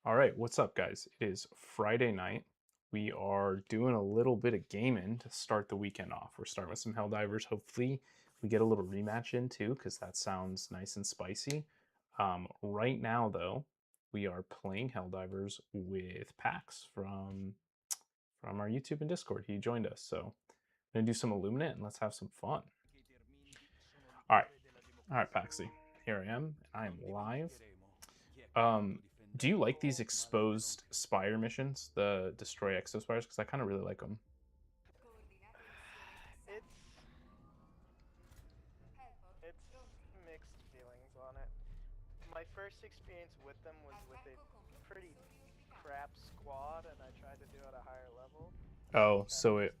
All right, what's up, guys? It is Friday night. We are doing a little bit of gaming to start the weekend off. We're starting with some helldivers. Hopefully, we get a little rematch in too, because that sounds nice and spicy. Right now, though, we are playing helldivers with Pax from our YouTube and Discord. He joined us, so I'm gonna do some Illuminate and let's have some fun. All right, all right, Paxi. Here I am. I am live. Um, do you like these exposed spire missions, the destroy exo spires? Because I kind of really like them. It's mixed feelings on it. My first experience with them was with a pretty crap squad, and I tried to do it at a higher level, Oh, and I so it,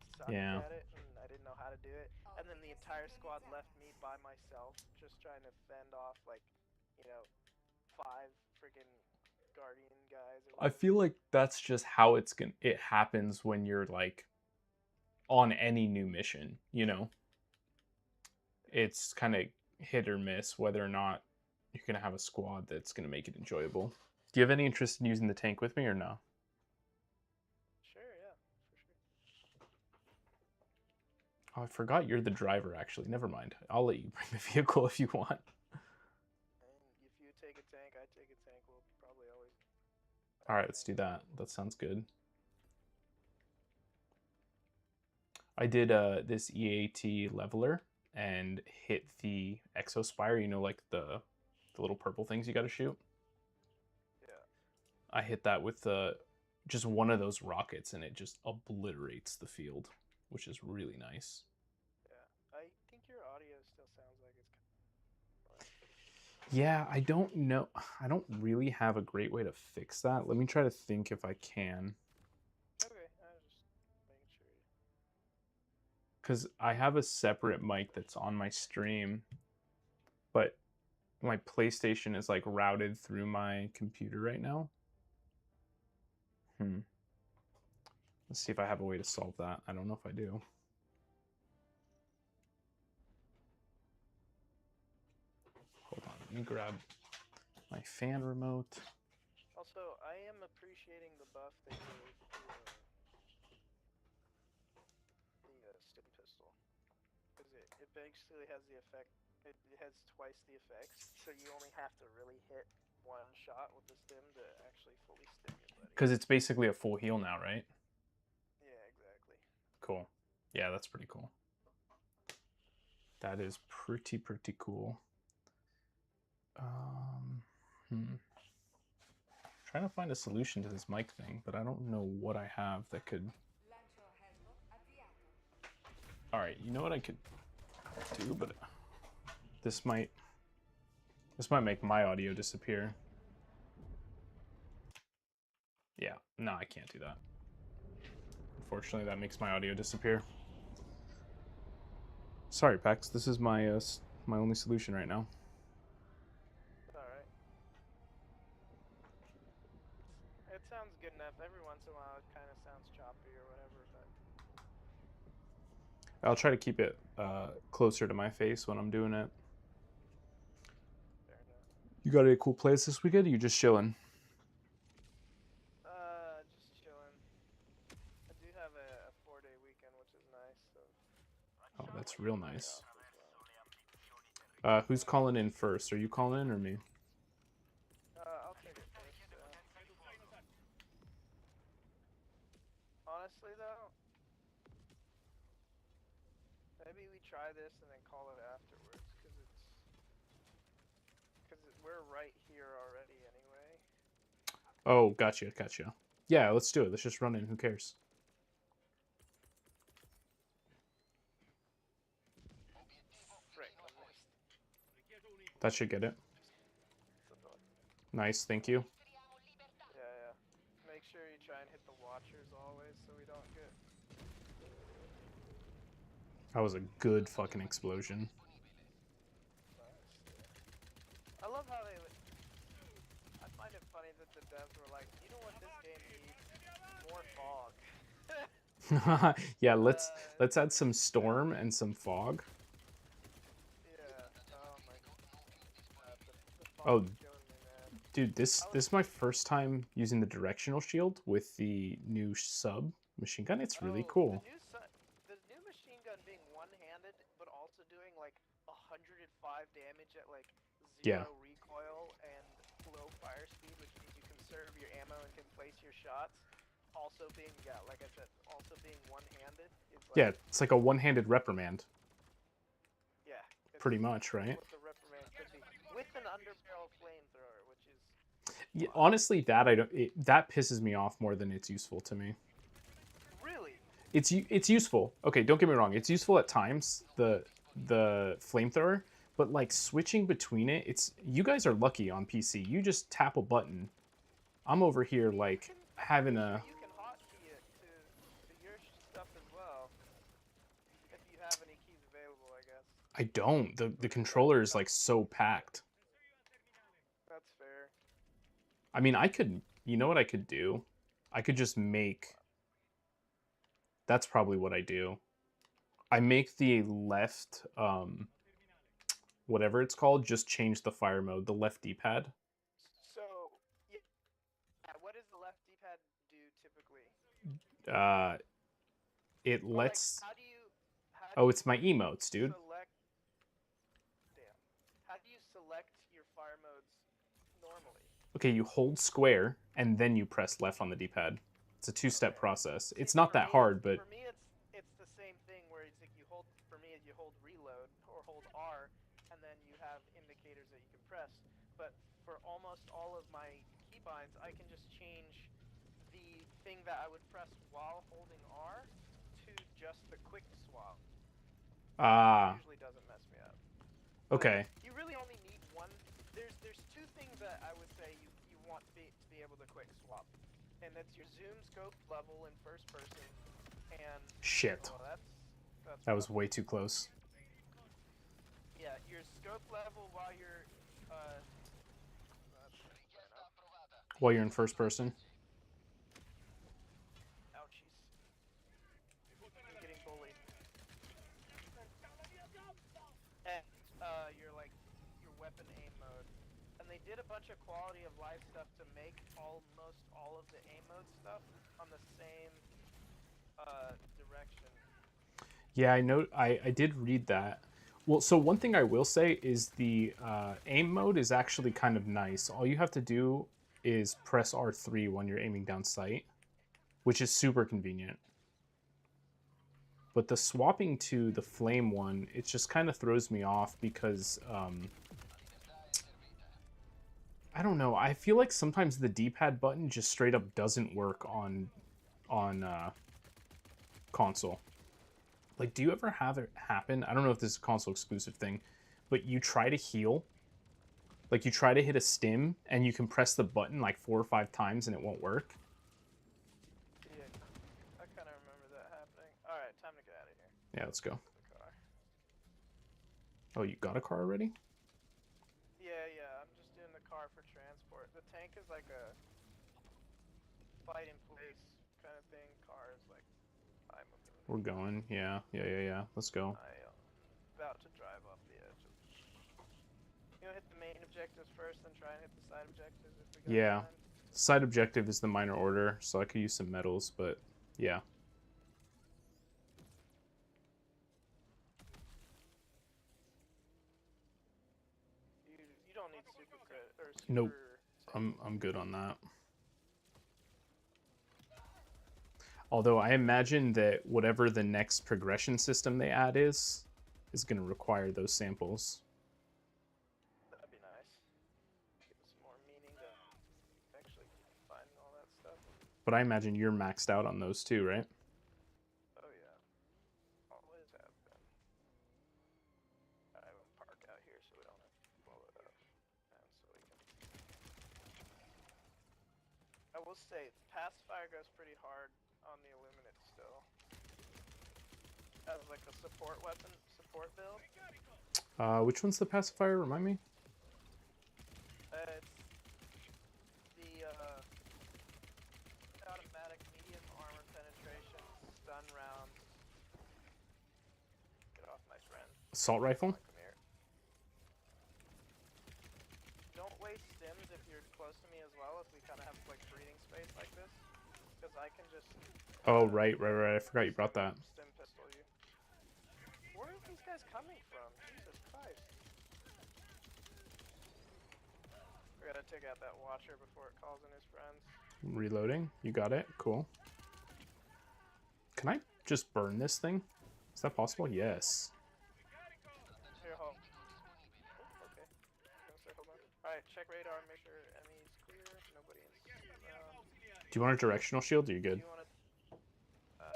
just sucked yeah. at it, and I didn't know how to do it. And then the entire squad left me by myself, just trying to fend off like, you know, 5 freaking guardian guys or I whatever. feel like that's just how it happens when you're like on any new mission, you know? It's kind of hit or miss whether or not you're going to have a squad that's going to make it enjoyable. Do you have any interest in using the tank with me or no? Sure, yeah, for sure. Oh, I forgot you're the driver, actually. Never mind. I'll let you bring the vehicle if you want. And if you take a tank, I take a tank. We'll probably always All have right, let's do tanks that. available. That sounds good. I did this EAT leveler and hit the Exospire, you know, like the little purple things you got to shoot. Yeah. I hit that with just one of those rockets and it just obliterates the field, which is really nice. Yeah, I think your audio still sounds like it's like. Yeah, I don't know. I don't really have a great way to fix that. Let me try to think if I can. Okay, I was just making sure. Because I have a separate mic that's on my stream, but my PlayStation is like routed through my computer right now. Let's see if I have a way to solve that. I don't know if I do. Hold on, let me grab my fan remote. Also, I am appreciating the buff they gave to the stim pistol, because it basically has the effect. It has twice the effects, so you only have to really hit one shot with the stim to actually fully stim your buddy. Because it's basically a full heal now, right? Yeah, exactly. Cool. Yeah, that's pretty cool. That is pretty cool. Hmm. Trying to find a solution to this mic thing, but I don't know what I have that could. All right, you know what I could do, but this might make my audio disappear. Yeah, no, I can't do that. Unfortunately, that makes my audio disappear. Sorry, Pax. This is my only solution right now. All right. It sounds good enough. Every once in a while, it kind of sounds choppy or whatever, but. I'll try to keep it closer to my face when I'm doing it. Fair enough. You got any cool plays this weekend? Or you just chilling? Just chilling. I do have a 4-day weekend, which is nice, so Oh, that's get real the day nice. off as well. Who's calling in first? Are you calling in or me? I'll take it first. Honestly, though, maybe we try this and then call it afterwards, because we're right here already anyway. Oh, gotcha. Yeah, let's do it. Let's just run in. Who cares? Frick, I missed. That should get it. Nice, thank you. Yeah. Make sure you try and hit the watchers always, so we don't get. That was a good fucking explosion. Nice. I love how they. I find it funny that the devs were like, you know what this game needs? More fog. Yeah, let's add some storm and some fog. Yeah. Oh my god, the fog Oh, is killing me, man. Dude, this I was. this is my first time using the directional shield with the new sub machine gun. It's really Oh, cool. the new machine gun being one-handed, but also doing like 105 damage at like Yeah. zero recoil and low fire speed, which means you conserve your ammo and can place your shots. Also being, yeah, like I said, also being one-handed is like, Yeah, it's like a one-handed reprimand, yeah, pretty much, it's right? what the reprimand could be with an underbarrel flamethrower, which is Yeah, wild. honestly, that pisses me off more than it's useful to me. Really? It's useful. Okay, don't get me wrong. It's useful at times, the flamethrower, but like switching between it, it's you guys are lucky on PC. You just tap a button. I'm over I here mean, like having pretty sure a you can hotkey it to your stuff as well, if you have any keys available, I guess. I don't. The Or maybe that's controller is not. like so packed. That's fair. I mean, I could, you know what I could do? I could just make, that's probably what I do. I make the left whatever it's called, just change the fire mode, the left D-pad. So, yeah, what does the left D-pad do typically? Uh it Or like, lets how do Oh, you it's my emotes, dude. select? Damn. How do you select your fire modes normally? Okay, you hold square and then you press left on the D-pad. It's a two-step Okay. process. See, It's not that hard, but it's the same thing where it's like you hold for me you hold reload or hold R, and then you have indicators that you can press. But for almost all of my keybinds, I can just change the thing that I would press while holding R to just the quick swap, which ah, usually doesn't mess me up. But okay. you really only need one. There's two things that I would say you want to be able to quick swap, and that's your zoom scope level in first person, and Shit. oh that's That was rough. way too close. Yeah, your scope level while you're that's fine up. While you're in first person. Ouchies. I'm getting bullied. And your like your weapon aim mode. And they did a bunch of quality of life stuff to make almost all of the aim mode stuff on the same direction. Yeah, I know. I did read that. Well, so one thing I will say is the aim mode is actually kind of nice. All you have to do is press R3 when you're aiming down sight, which is super convenient. But the swapping to the flame one, it just kind of throws me off because I don't know. I feel like sometimes the D-pad button just straight up doesn't work on console. Like, do you ever have it happen? I don't know if this is a console exclusive thing, but you try to heal, like you try to hit a stim, and you can press the button like 4 or 5 times and it won't work. Yeah, I kind of remember that happening. All right, time to get out of here. Yeah, let's go. To the car. Oh, you got a car already? Yeah, yeah. I'm just doing the car for transport. The tank is like a fight in place kind of thing. Car is like I'm We're moving. going. Yeah, yeah, yeah, yeah. Let's go. I am about to drive off the edge. Hit the main objectives first, then try and hit the side objectives if we got Yeah. time. Side objective is the minor order, so I could use some medals, but yeah. You don't need super credit or Nope. super I'm saves. good on that. Although I imagine that whatever the next progression system they add is going to require those samples. That'd be nice. Give it some more meaning to actually keep finding all that stuff. But I imagine you're maxed out on those too, right? Oh yeah, always have been. I will park out here so we don't have to blow it up, and so we can. I will say, Pacifier goes pretty hard on the Illuminate still, as like a support weapon, support build. Which one's the pacifier? Remind me. It's the automatic medium armor penetration stun rounds. Get off my friend. Assault rifle. Come here. Don't waste stims if you're close if we kind of have like breathing space like this, because I can just. Oh, right. I forgot you brought that. Stim pistol you. Where are these guys coming from? Jesus Christ! We gotta take out that watcher before it calls in his friends. Reloading. You got it. Cool. Can I just burn this thing? Is that possible? Yes. Here, hold. Oh, okay. I was gonna say hold on. All right, check radar. Make sure ME's clear. Nobody in. Do you want a directional shield? Or are you good? Do you want to? I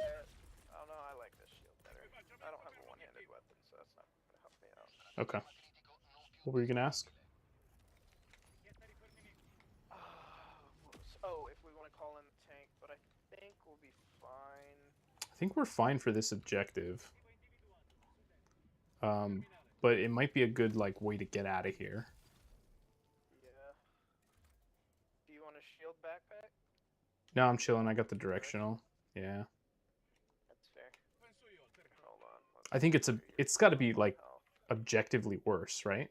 don't know. I like this shield better. I don't have a one-handed weapon, so that's not gonna help me out. Okay. What were you gonna ask? Oh, if we want to call in the tank, but I think we'll be fine. I think we're fine for this objective. But it might be a good like way to get out of here. Yeah. Do you want a shield backpack? No, I'm chilling. I got the directional. Yeah. That's fair. Hold on. I think it's got to be like objectively worse, right?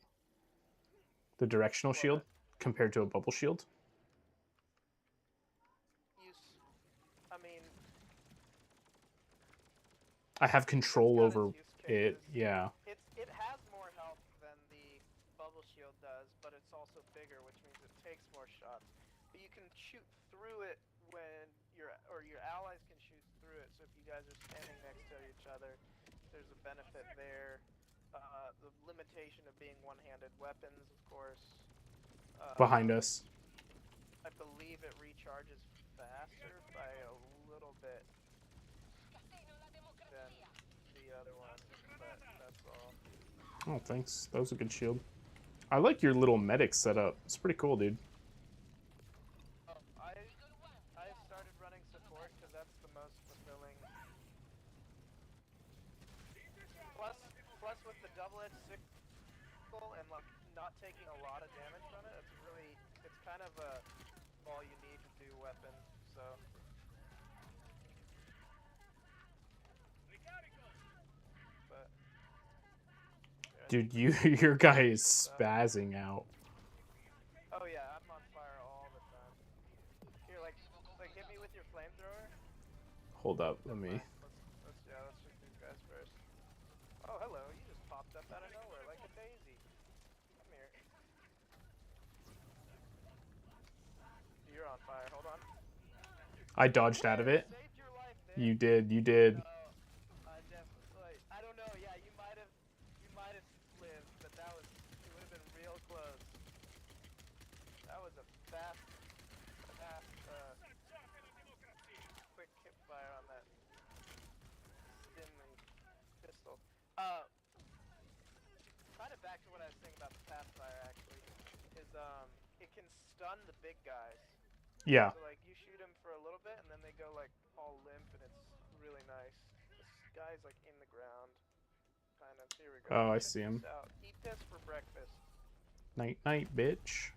The directional shield compared to a bubble shield. I mean, I have control over it. Yeah. It has more health than the bubble shield does, but it's also bigger, which means it takes more shots. But you can shoot through it when your allies can shoot through it. So if you guys are standing next to each other, there's a benefit there. The limitation of being one-handed weapons, of course. Behind us. I believe it recharges faster by a little bit than the other one, but that's all. Oh, thanks. That was a good shield. I like your little medic setup. It's pretty cool, dude. Oh, I started running support because that's the most fulfilling. Plus with the double-edged sickle and like not taking a lot of damage from it, it's kind of a all you need to do weapon. So. But. Dude, your guy is spazzing out. Oh yeah, I'm on fire all the time. Here, like hit me with your flamethrower. Hold up, let me. Let's shoot these guys first. Oh, hello, you just popped up out of nowhere like a daisy. Come here. You're on fire, hold on. I dodged out of it. Saved your life, man. You did. I definitely, I don't know, yeah, you might have lived, but it would have been real close. That was a fast, quick hip fire on that stimmy pistol. Kind of back to what I was saying about the fire actually, is it can stun the big guys. Yeah. So like you shoot them for a little bit and then they go like all limp and it's really nice. This guy's like in the ground. Kind of. Here we go. Oh, I see him. Eat this for breakfast. Night night, bitch.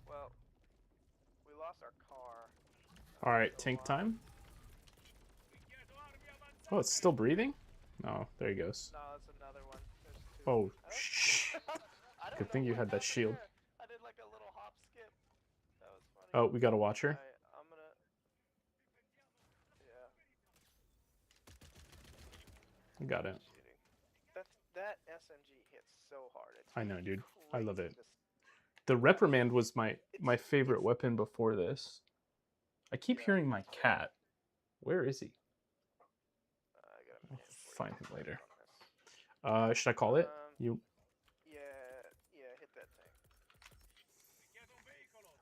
Well, we lost our car. Alright, tank time. Oh, it's still breathing? Oh, there he goes. No, that's another one. There's two. Oh, shh. Good thing you had that shield. I did like a little hop skip. That was funny. Oh, we got a watcher. Right, I'm gonna. Yeah. Got it. That SMG hits so hard. It's I know, dude. I love it. crazy. The reprimand was my favorite weapon before this. I keep hearing my cat. Where is he? I'll find him later. Should I call it? You. Yeah, hit that thing.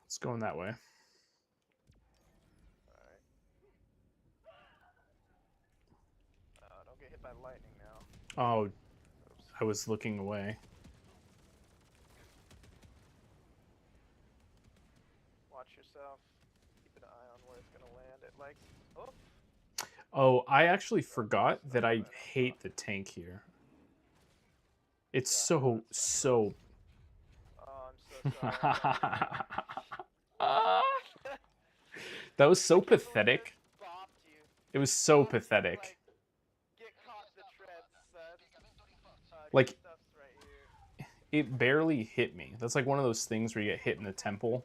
It's going that way. Alright. Don't get hit by lightning now. Oh, I was looking away. Watch yourself. Keep an eye on where it's gonna land. It likes. Oh. Oh, I actually forgot that I hate the tank here. It's so. Oh, I'm so sorry. That was so pathetic. It was so pathetic. Get caught the treads, son. Like, it barely hit me. That's like one of those things where you get hit in the temple.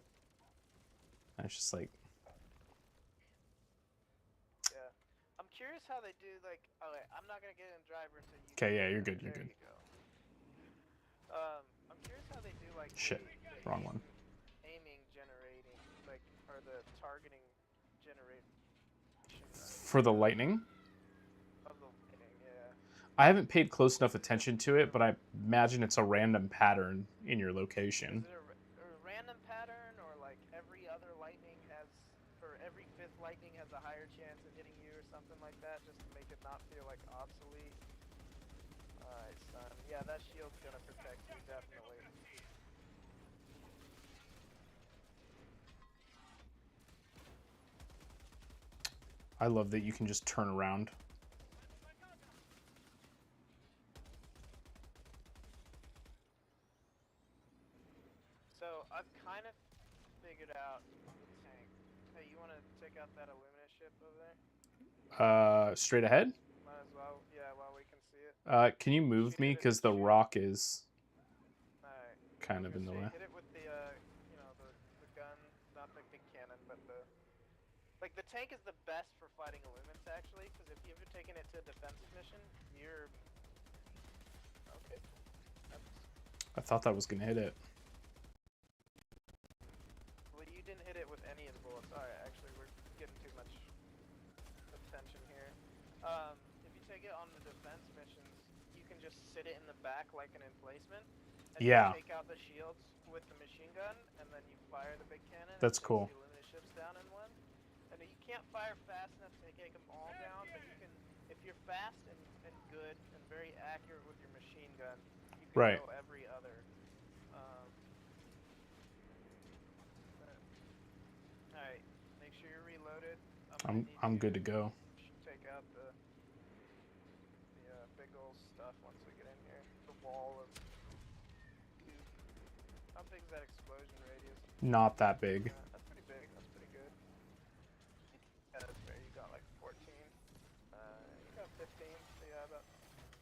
And it's just like, Yeah. I'm curious how they do, like, okay, I'm not gonna get in driver until you okay, get yeah, in you're there. good, you're There good. you go. I'm curious how they do, like, Shit, the wrong one. aiming generating, like, or the targeting generation For the lightning, of the lightning, yeah. I haven't paid close enough attention to it, but I imagine it's a random pattern in your Is location. it a random pattern, or like every other lightning has, for every fifth lightning has a higher chance of hitting you, or something like that, just to make it not feel like obsolete? Alright, son. Yeah, that shield's gonna protect you, definitely. I love that you can just turn around. So, I've kind of figured out the tank. Hey, you wanna take out that Illumina ship over there? Straight ahead? Might as well, yeah, while we can see it. Can you move me? Because the rock is Alright. I kind was of gonna in the say, way. hit it with the, you know, the gun, not the big cannon, but the... Like, the tank is the best for fighting Illumins, actually, because if you've taken it to a defensive mission, you're... Okay. That's... I thought that was going to hit it. Well, you didn't hit it with any of the bullets. Alright, actually, we're getting too much attention here. If you take it on the defense missions, you can just sit it in the back like an emplacement, and you Yeah, take out the shields with the machine gun, and then you fire the big cannon, and that's it takes cool. the Illumina ships down in one. And you can't fire fast enough to take them all down, but you can, if you're fast and good and very accurate with your machine gun, you can Right. go every other. Alright, make sure you're reloaded. I'm gonna need I'm to good to go. take out the big ol' stuff once we get in here. The wall of goop. How big is that explosion radius? Not that big. That's pretty big. That's pretty good. Yeah, that's fair. You got like 14. You got 15. So yeah, about...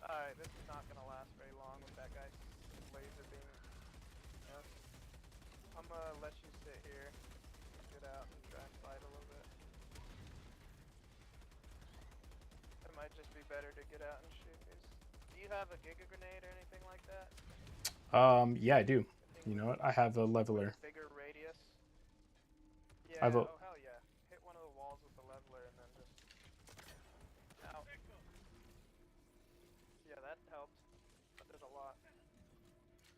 Alright, this is not gonna last very long with that guy's laser beam. Yeah. I'm gonna let you sit here, get out, and try and fight a little bit. It might just be better to get out and shoot these. Do you have a Giga Grenade or anything like that? Yeah, I do. You know what? I have a leveler. Bigger radius? I have Yeah, a... oh hell yeah. Hit one of the walls with the leveler and then just... Ow. Yeah, that helped. That did a lot.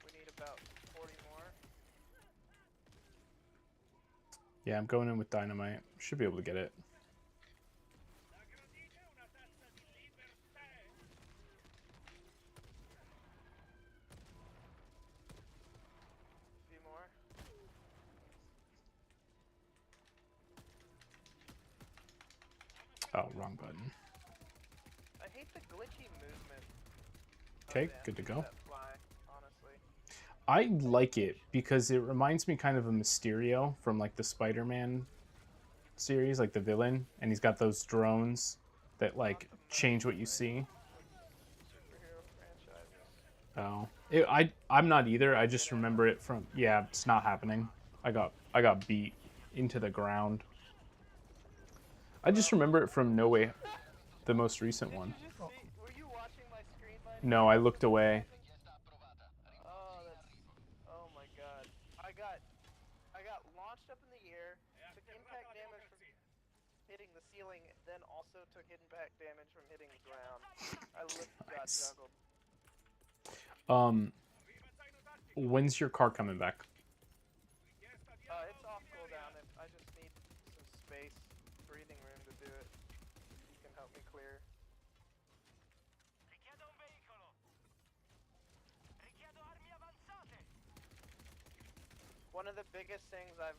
We need about 40 more. Yeah, I'm going in with dynamite. Should be able to get it. A few more. Oh, wrong button. I hate the glitchy movement. Okay, good to go. That fly, honestly. I like it because it reminds me kind of of Mysterio from like the Spider-Man series, like the villain, and he's got those drones that like change what you see. Superhero franchises. Oh, I'm not either. I just remember it from, yeah, it's not happening. I got beat into the ground. I just remember it from No Way, the most recent Did one. you just see? Were you watching my screen by any No, I looked away. Oh, that's... Oh my god. I got launched up in the air, took impact damage from hitting the ceiling, then also took impact damage from hitting the ground. I got Nice. juggled. When's your car coming back? It's off cooldown. I just need some space, breathing room to do it. You can help me clear. One of the biggest things I've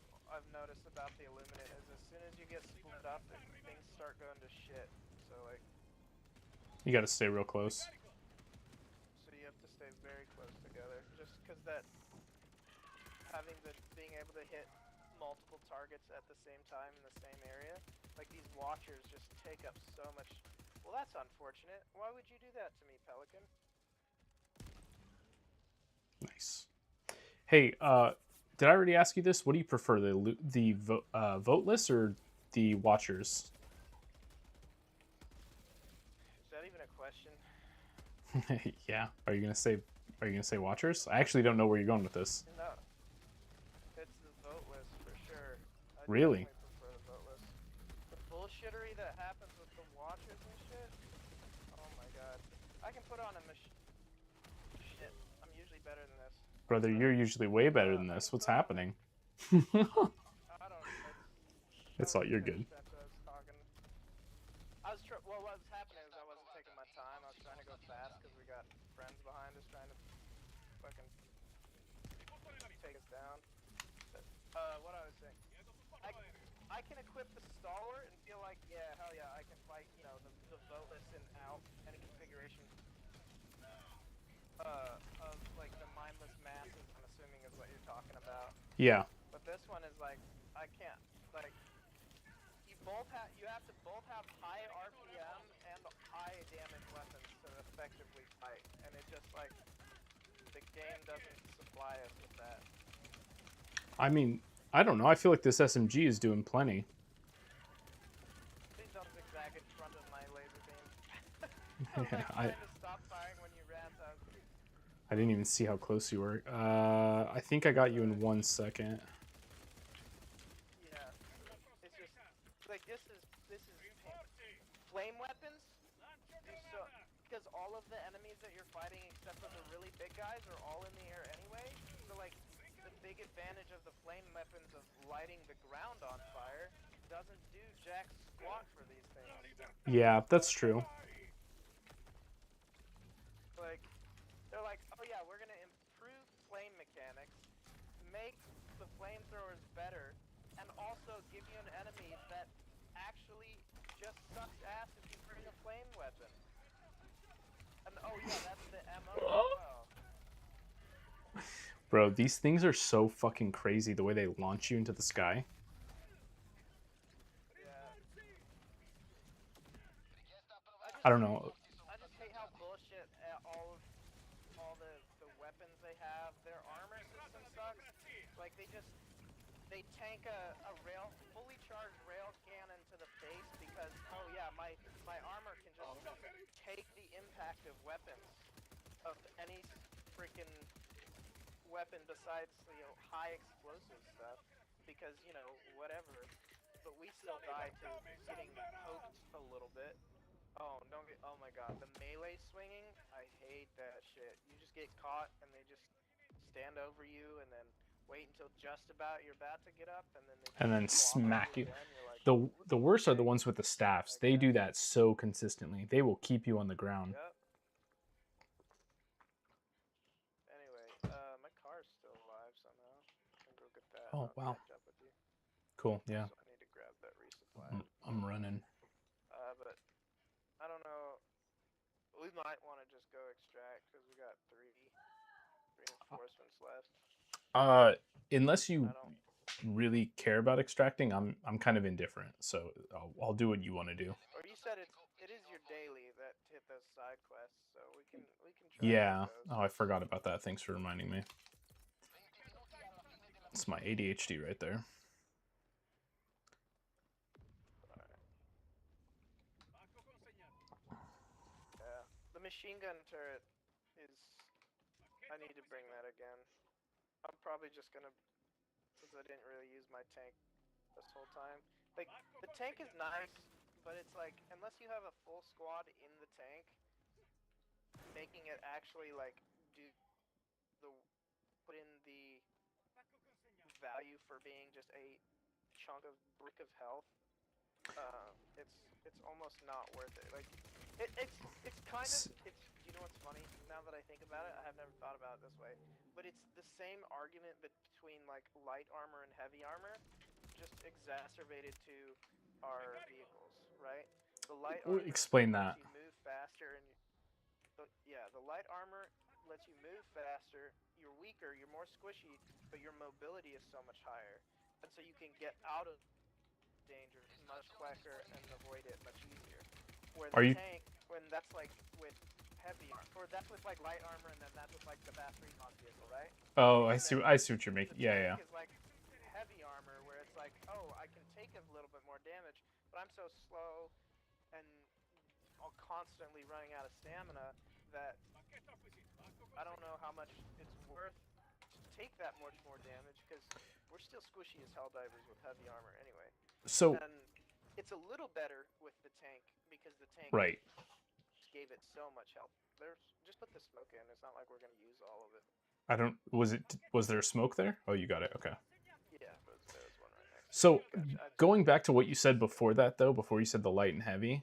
noticed about the Illuminate is as soon as you get split up, things start going to shit. So like, You got to stay real close. so you have to stay very close together, just because that being able to hit multiple targets at the same time in the same area, like these watchers just take up so much. Well, that's unfortunate. Why would you do that to me, Pelican? Nice. Hey, did I already ask you this? What do you prefer, the voteless or the watchers? Is that even a question? Yeah. Are you gonna say watchers? I actually don't know where you're going with this. No, it's the voteless for sure. I Really? definitely prefer the voteless. The bullshittery that happens with the watchers and shit. Oh my god. I can put on a machine. Shit, I'm usually better than this. Brother, But you're usually way better than I this. can What's put on a. happening? I don't. I It's was all you're just paying good. attention. I was talking. Well, what was happening is I wasn't taking my time. I was trying to go fast because we got friends behind us trying to fucking take us down. But, what I was saying, I, I can equip the stalwart and feel like, yeah, hell yeah, I can fight, the voteless and out any configuration, of like the mindless masses. I'm assuming is what you're talking about. Yeah. But this one is like, I can't, like, you have to both have high RPM and high damage weapons to effectively fight, and it just like the game doesn't supply us with that. I mean, I don't know. I feel like this SMG is doing plenty. Please don't zigzag in front of my laser beam. I was Yeah, like I trying to stop firing when you ran, so I didn't even see how close you were. I think I got you in sorry. 1 second. Yeah, it's just like this is flame weapons do so because all of the enemies that you're fighting, except for the really big guys, are all in the air anyway. So like the big advantage of the flame weapons of lighting the ground on fire doesn't do jack squat for these things. Yeah, that's true. Like they're like, oh yeah, we're gonna improve flame mechanics, make the flamethrowers better, and also give you an enemy that actually just sucks ass if you bring a flame weapon. And oh yeah, that's the MO as well. Bro, these things are so fucking crazy the way they launch you into the sky. Yeah. I don't know. I just hate how bullshit all the weapons they have. Their armor system sucks. Like they tank a fully charged rail cannon to the face because oh yeah, my armor can just take the impact of weapons of any freaking weapon besides high explosive stuff because whatever. But we still die to getting poked a little bit. Oh my god, the melee swinging, I hate that shit. You just get caught and they just stand over you and then wait until just about you're about to get up and then they And just then clobber smack you you. again. You're like, The worst are the okay, ones with the staffs. I They guess. do that so consistently. They will keep you on the ground. Yep. Anyway, my car's still alive somehow. I'll go get that and Oh I'll wow, catch up with you. cool. Yeah, Also, I need to grab that resupply I'm running. but I don't know. We might want to just go extract because we got three reinforcements left. Uh, unless I you don't. really care about extracting, I'm kind of indifferent. So I'll do what you want to do. Or you said it is your daily that hit those side quests, so we can try to hit Yeah. those. Oh, I forgot about that. Thanks for reminding me. It's my ADHD right there. Alright. Yeah. The machine gun turret is. I need to bring that again. I'm probably just gonna, since I didn't really use my tank this whole time. Like the tank is nice, but it's like unless you have a full squad in the tank, making it actually like do the put in the value for being just a chunk of brick of health, it's almost not worth it. Like it's kind of it's you know what's funny? Now that I think about it, I have never thought about it this way. But it's the same argument between like light armor and heavy armor, just exacerbated to our vehicles, right? The light armor Explain lets that. you move faster and the light armor lets you move faster. You're weaker, you're more squishy, but your mobility is so much higher, and so you can get out of danger much quicker and avoid it much easier. Where the Are you tank, when that's like with heavy armor, or that's with like light armor, and then that's with like the fast recon vehicle, right? Oh, And then I see what you're the making. Yeah, tank yeah. is like heavy armor, where it's like, oh, I can take a little bit more damage, but I'm so slow and constantly running out of stamina that I don't know how much it's worth to take that much more damage, because we're still squishy as helldivers with heavy armor anyway. So And it's a little better with the tank, because the tank right. just gave it so much health. There's just put the smoke in. It's not like we're gonna use all of it. I don't. Was there smoke there? Oh, you got it. Okay. Yeah, there's one right next to me. So Gotcha. going back to what you said before that, though, before you said the light and heavy,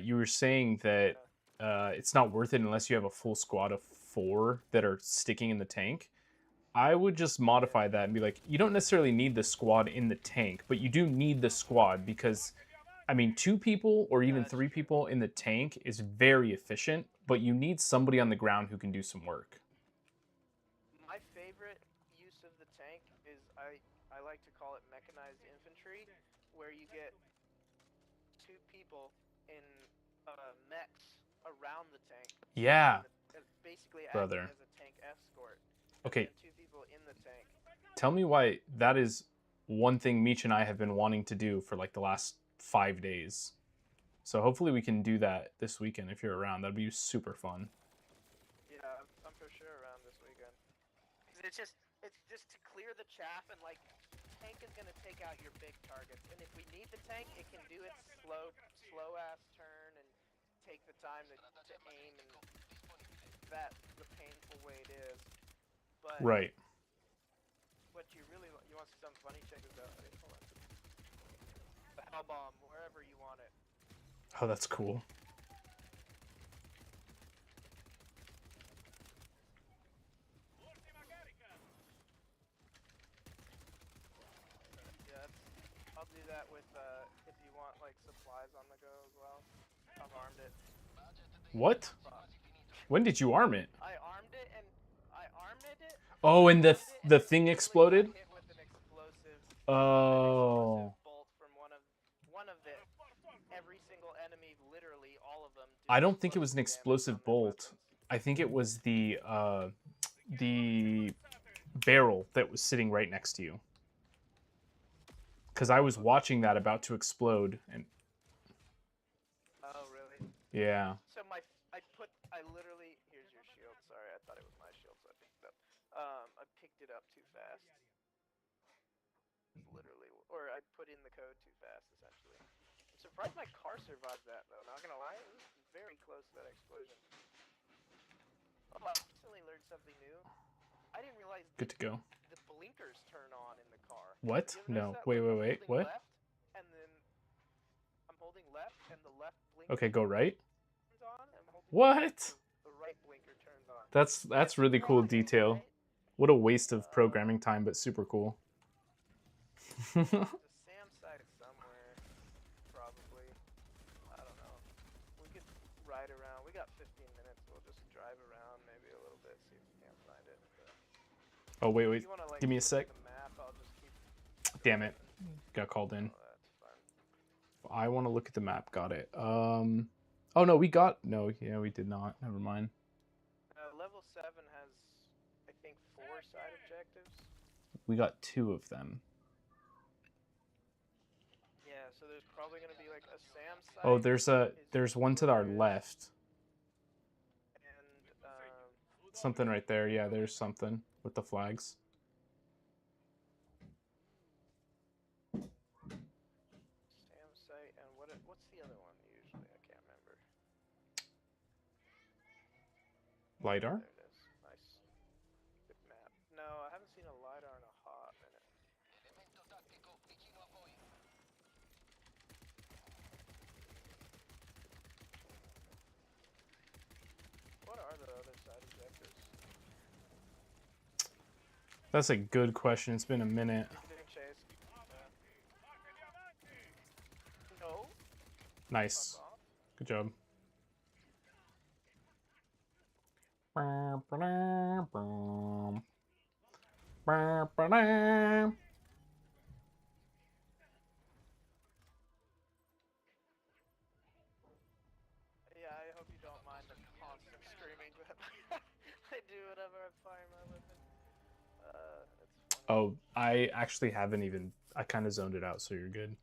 you were saying that Yeah. it's not worth it unless you have a full squad of 4 that are sticking in the tank. I would just modify that and be like, you don't necessarily need the squad in the tank, but you do need the squad because, I mean, 2 people or Yeah, even that's 3 true. people in the tank is very efficient, but you need somebody on the ground who can do some work. My favorite use of the tank is I like to call it mechanized infantry, where you get 2 people in mechs around the tank, Yeah, and basically acting brother. as a tank escort, and Okay, then 2 people in the tank. tell me why that is one thing Meech and I have been wanting to do for like the last 5 days. So hopefully we can do that this weekend if you're around. That'd be super fun. Yeah, I'm for sure around this weekend. Cause it's just to clear the chaff, and like, tank is gonna take out your big targets, and if we need the tank, it can do its slow ass turn and take the time to aim, and that the painful way it is. But Right. what you want to see something funny? Check this out. Wait, hold on. The hell bomb wherever you want it. Oh, that's cool. Yeah, I'll do that with if you want like supplies on the go as well. I've armed it. What? When did you arm it? I armed it, and I armed it. Oh, I and armed it, and the it thing literally got exploded? hit with an explosive Oh. bolt from one of the every single enemy. Literally, all of them do I don't think it was explosive an damage on explosive their bolt. weapons. I think it was the barrel that was sitting right next to you. Cuz I was watching that about to explode and Oh, really? yeah. So I literally, here's your shield. Sorry, I thought it was my shield, so I picked it up. I picked it up too fast. Literally, or I put in the code too fast, essentially. I'm surprised my car survived that, though. Not gonna lie, it was very close to that explosion. Oh, I recently learned something new. I didn't realize Good to go. the blinkers turn on in the car. What? You ever notice No. that? Wait, Like, wait, wait. What? and then I'm holding left, and the left blinker Okay, go right. turns on, and I'm holding right, and What? the right blinker turns on. That's It's really cool wild, detail. right? What a waste of programming time, but super cool. There's a SAM site somewhere, probably. I don't know. We could ride around. We got 15 minutes. We'll just drive around maybe a little bit, see if we can't find it. But Oh, wait, if wait. you want to like Give me a look at sec. the map, I'll just keep Damn it. driving. Got called in. Oh, that's fun. I want to look at the map. Got it. Oh no, we got no. Yeah, we did not. Never mind. Level 7 has, I think, 4 side objectives. We got 2 of them. Yeah, so there's probably gonna be like a SAM site. Oh, is there's one to where our there is, left. and Something right there. Yeah, there's something with the flags. SAM site, and what's the other one usually? I can't remember. LiDAR? There it is. Nice. Good map. No, I haven't seen a LiDAR in a hot minute. What are the other side objectives? That's a good question. It's been a minute. Getting chased. No. Nice. Fuck off. Good job. Yeah, I hope you don't mind the constant I'm firing my weapon. That's funny. Oh, I actually haven't even. I kind of zoned it out, so you're good.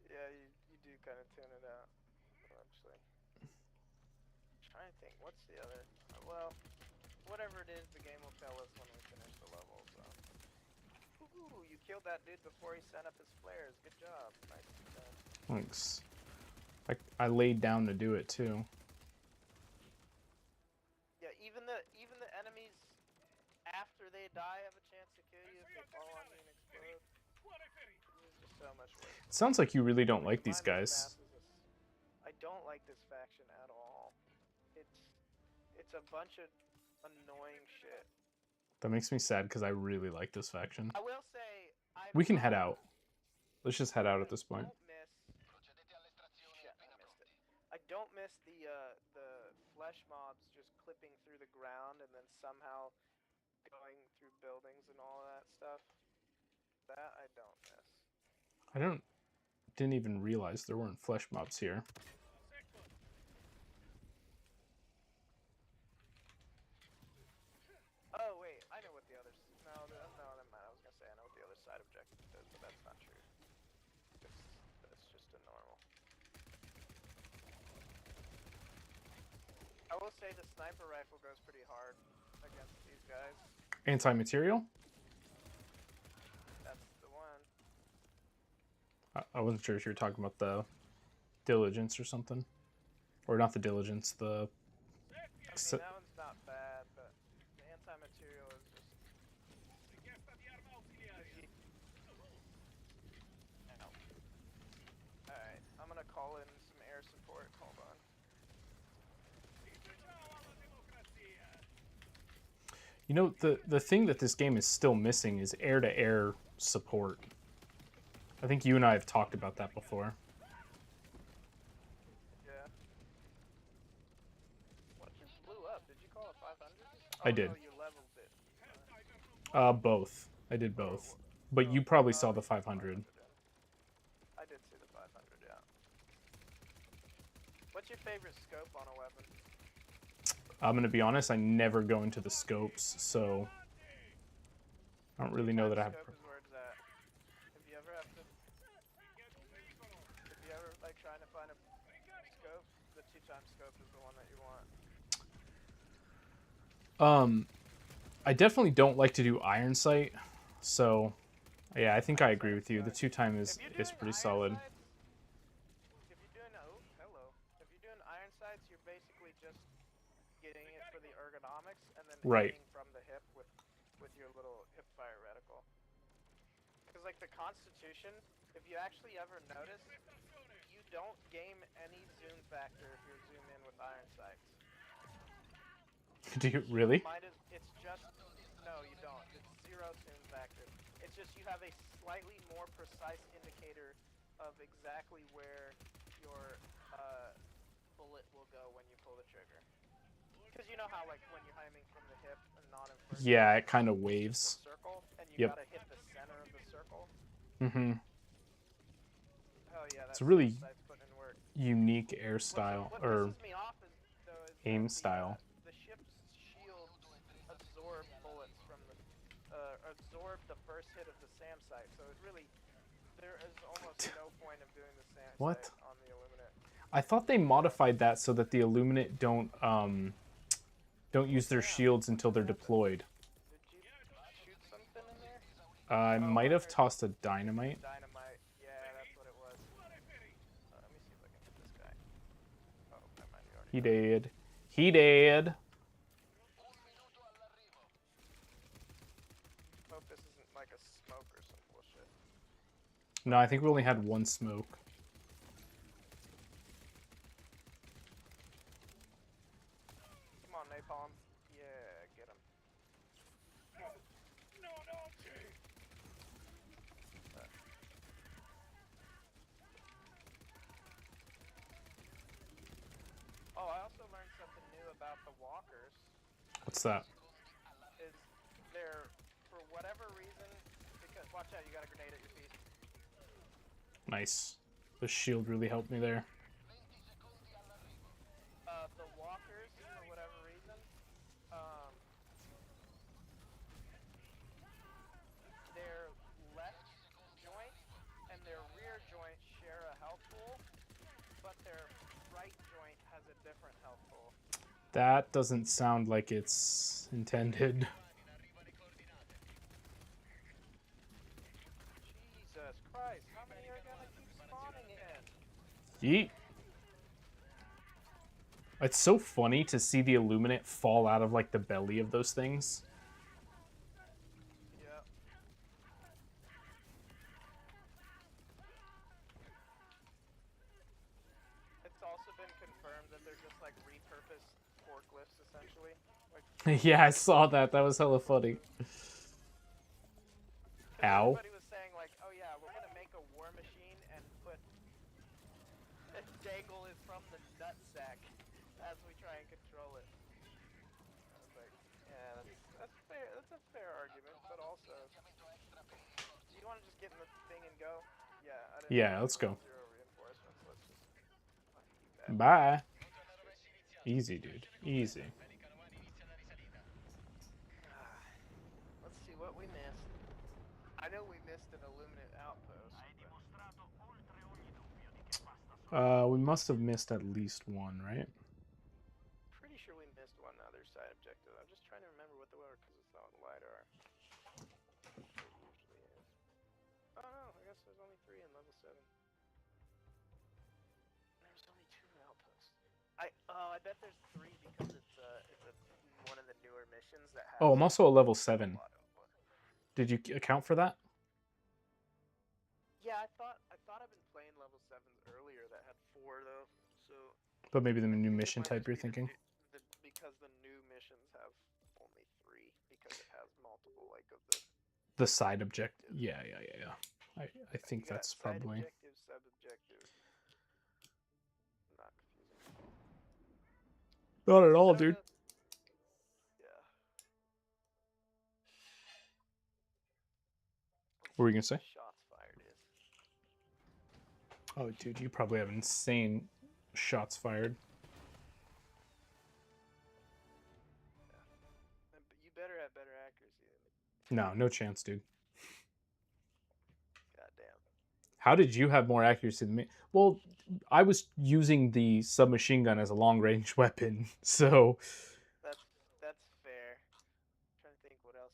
Yeah, you do kind of tune it out. Actually, I'm trying to think. What's the other? Well, whatever it is, the game will tell us when we finish the level. So. Ooh, you killed that dude before he set up his flares. Good job. Nicely done. Thanks. I laid down to do it too. Yeah, even the enemies after they die have a chance to kill you if they fall on you and explode. This is just so much worse It than sounds like you really don't like these combine this guys. mass as a. I don't like this faction at all. It's a bunch of annoying shit. That makes me sad because I really like this faction. I will say I'm We can head not. out. Let's just head out at this point. Don't miss. Shit, I missed it. I don't miss the flesh mobs just clipping through the ground and then somehow going through buildings and all of that stuff. That I don't miss. I didn't even realize there weren't flesh mobs here. Oh wait, I know what the other. No, never mind. I was gonna say I know what the other side objective is, but that's not true. That's just a normal. I will say the sniper rifle goes pretty hard against these guys. Anti-material? That's the one. I wasn't sure if you were talking about the diligence or something. Or not the diligence, the... I mean, that one's not bad, but the anti-material is just... Alright, I'm gonna call in some air support. Hold on. You know, the thing that this game is still missing is air-to-air support. I think you and I have talked about that before. Yeah. What just blew up? Did you call it 500? I did. No, you leveled it. Both. I did both. But you probably saw the 500. I did see the 500, yeah. What's your favorite scope on a weapon? I'm going to be honest, I never go into the scopes, so I don't really know that I have... Scope is where it's at. If you ever like trying to find a scope, the 2x scope is the one that you want. I definitely don't like to do iron sight, so yeah, I think I agree with you. The 2x is pretty solid. If you're doing if you're doing iron sights, you're basically just getting it for the ergonomics and then aiming from the hip with your little hip fire reticle. Because like the Constitution, if you actually ever notice, you don't gain any zoom factor if you're zoom in with iron sights. Do you really? It's just no, you don't. It's zero zoom factor. It's just you have a slightly more precise indicator of exactly where your bullet will go when you pull the trigger. Because you know how like when you're aiming from the hip and not in first. Yeah, it kind of waves. Circle, and you gotta hit the center of the circle. Mm-hmm. Hell yeah, that's it's a really putting in work. Unique air style what or pisses me off is aim style. The ship's shield absorb bullets from the absorb the first hit of the SAM sight, so it really there is almost no point of doing the SAM sight on the Illuminate. I thought they modified that so that the Illuminate don't use their shields until they're deployed. Did you shoot something in there? I might have tossed a dynamite. Dynamite, yeah, that's what it was. Let me see if I can hit this guy. Oh, never mind, you already He did. He did. Hope this isn't like a smoke or some bullshit. No, I think we only had one smoke. Come on, Napalm. Yeah, get him. No. Oh, I also learned something new about the walkers. What's that? Is they're, for whatever reason, because, watch out, you got a grenade at your feet. Nice. The shield really helped me there. The walkers, for whatever reason, health pool, but their right joint has a different health pool. That doesn't sound like it's intended. Jesus Christ, how many are gonna keep spawning in? Yeet. It's so funny to see the Illuminate fall out of like the belly of those things. Yeah. It's also been confirmed that they're just like repurposed forklifts essentially. Like Yeah, I saw that. That was hella funny. because Ow. everybody was saying like, oh yeah, we're gonna make a war machine and put dangle it from the nutsack as we try and control it. I was like, yeah, that's fair. That's a fair argument, but also, do you want to just get in the thing and go? Yeah, I didn't Yeah, realize let's there was go. 0 reinforcements. Let's just fucking you bad boy. Bye. Straight. Easy, dude. Easy. Let's see what we missed. I know we missed an Illuminate outpost. We must have missed at least one, right? Pretty sure we missed one other side objective. I'm just trying to remember what they were because it's not LiDAR. It usually is. Oh no, I guess there's only 3 in level 7. There's only 2 outposts. I bet there's 3 because it's one of the newer missions that has Oh, I'm also a level 7. a lot of. Did you account for that? Yeah, I thought I've been playing level 7s earlier that had 4 though. So But maybe the I new think it mission might type just you're be thinking? because the new missions have only 3 because it has multiple like of the The side object. objectives. Yeah. I think You got that's side probably. objective, sub objective. Not confusing. Not at I all, don't dude. know. Yeah. Let's What were see you gonna what the say? shots fired is. Oh, dude, you probably have insane shots fired. Yeah. You better have better accuracy than me. No chance, dude. Goddamn. How did you have more accuracy than me? Well, I was using the submachine gun as a long range weapon, so That's fair. I'm trying to think what else.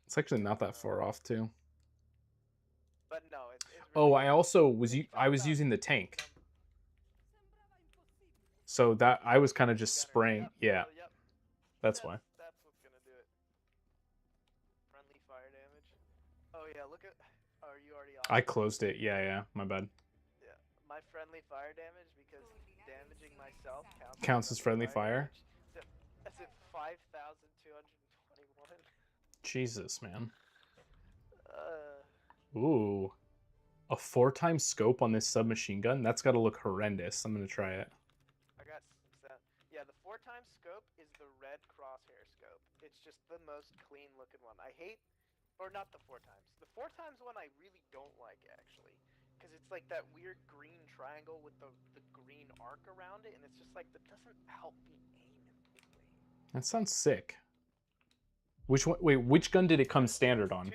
it's actually not that far off too. But no, it's Oh, really I also when you I talk was about using the tank, num so that I was kind of machine just gunner. spraying. Yep. Yeah, Yep. that's why. That's what's gonna do it. Friendly fire damage. Oh yeah, look at. Oh, are you already off I of it? closed it. Yeah, my bad. Yeah. My friendly fire damage because damaging myself counts as Counts as friendly friendly fire fire. damage. That's at 5,221. Jesus, man. Uh, Ooh, a 4-time scope on this submachine gun? That's got to look horrendous. I'm gonna try it. I got yeah, the 4 times scope is the red crosshair scope. It's just the most clean looking one. I hate, or not the 4 times. The 4 times one I really don't like actually, because it's like that weird green triangle with the green arc around it, and it's just like that doesn't help me aim completely. That sounds sick. Which one? Wait, which gun did it come standard on?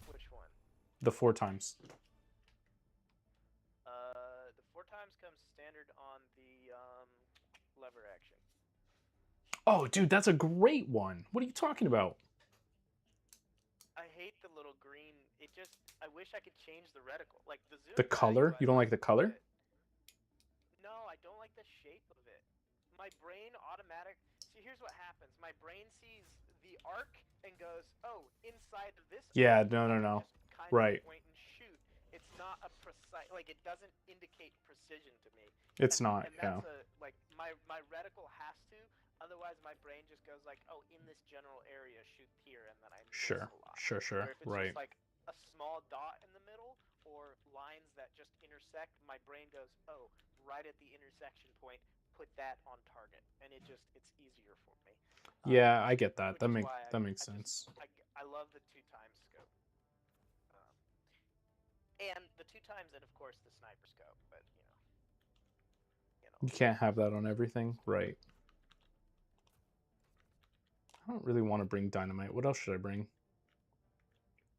Which one? The 4 times. The 4 times comes standard on the lever action. Oh, dude, that's a great one. What are you talking about? I hate the little green. It just. I wish I could change the reticle. Like the zoom The value, color? I You don't like like, the color? but no, I don't like the shape of it. My brain automatic. See, here's what happens. My brain sees the arc and goes, "Oh, inside of this Yeah, arc, I can no. just kind of Right. point and shoot." It's not a precise. Like it doesn't indicate precision to me. It's not, And yeah. that's a like my reticle has to. Otherwise, my brain just goes like, "Oh, in this general area, shoot here," and then I miss Sure, a lot. sure, Where if it's right. just like a small dot in the middle or lines that just intersect, my brain goes, "Oh, right at the intersection point, put that on target," and it's easier for me. Yeah, I get that. Which is why That makes I just sense. I love the 2 times scope, um, and the 2 times, and of course the sniper scope. But You can't have that on everything, right? I don't really want to bring dynamite. What else should I bring?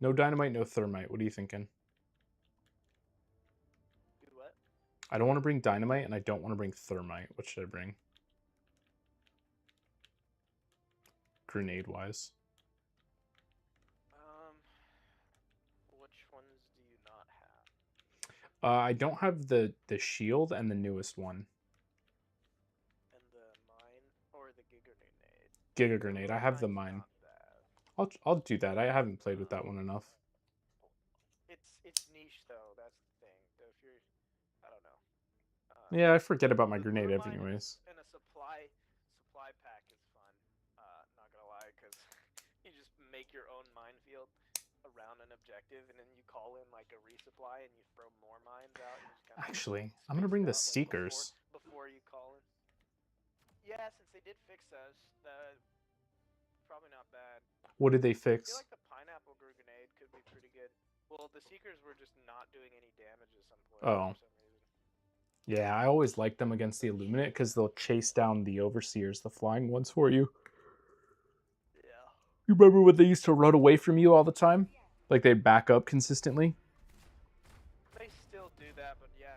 No dynamite, no thermite. What are you thinking? Do what? I don't want to bring dynamite, and I don't want to bring thermite. What should I bring? Grenade-wise. Which ones do you not have? I don't have the shield and the newest one. And the mine or the Giga Grenade? Giga The grenade. I mine have the mine's mine. not bad. I'll do that. I haven't played with that Um, one enough. it's niche though. That's the thing. If you're, I don't know. Um, Yeah, I forget about my the grenade lure mine anyways. and a supply pack is fun. Not gonna lie, because you just make your own minefield around an objective, and then you call in like a resupply, and you throw more mines out, and you just kind of Actually, I'm gonna space bring it the out like seekers. before you call in. Yeah, since they did fix those, probably not bad. What did they I feel fix? like the pineapple grenade could be pretty good. Well, the seekers were just not doing any damage at some points for Oh, some reason. yeah. I always like them against the Illuminate because they'll chase down the overseers, the flying ones, for you. Yeah. You remember when they used to run away from you all the time? Like they'd back up consistently? They still do that, but yeah,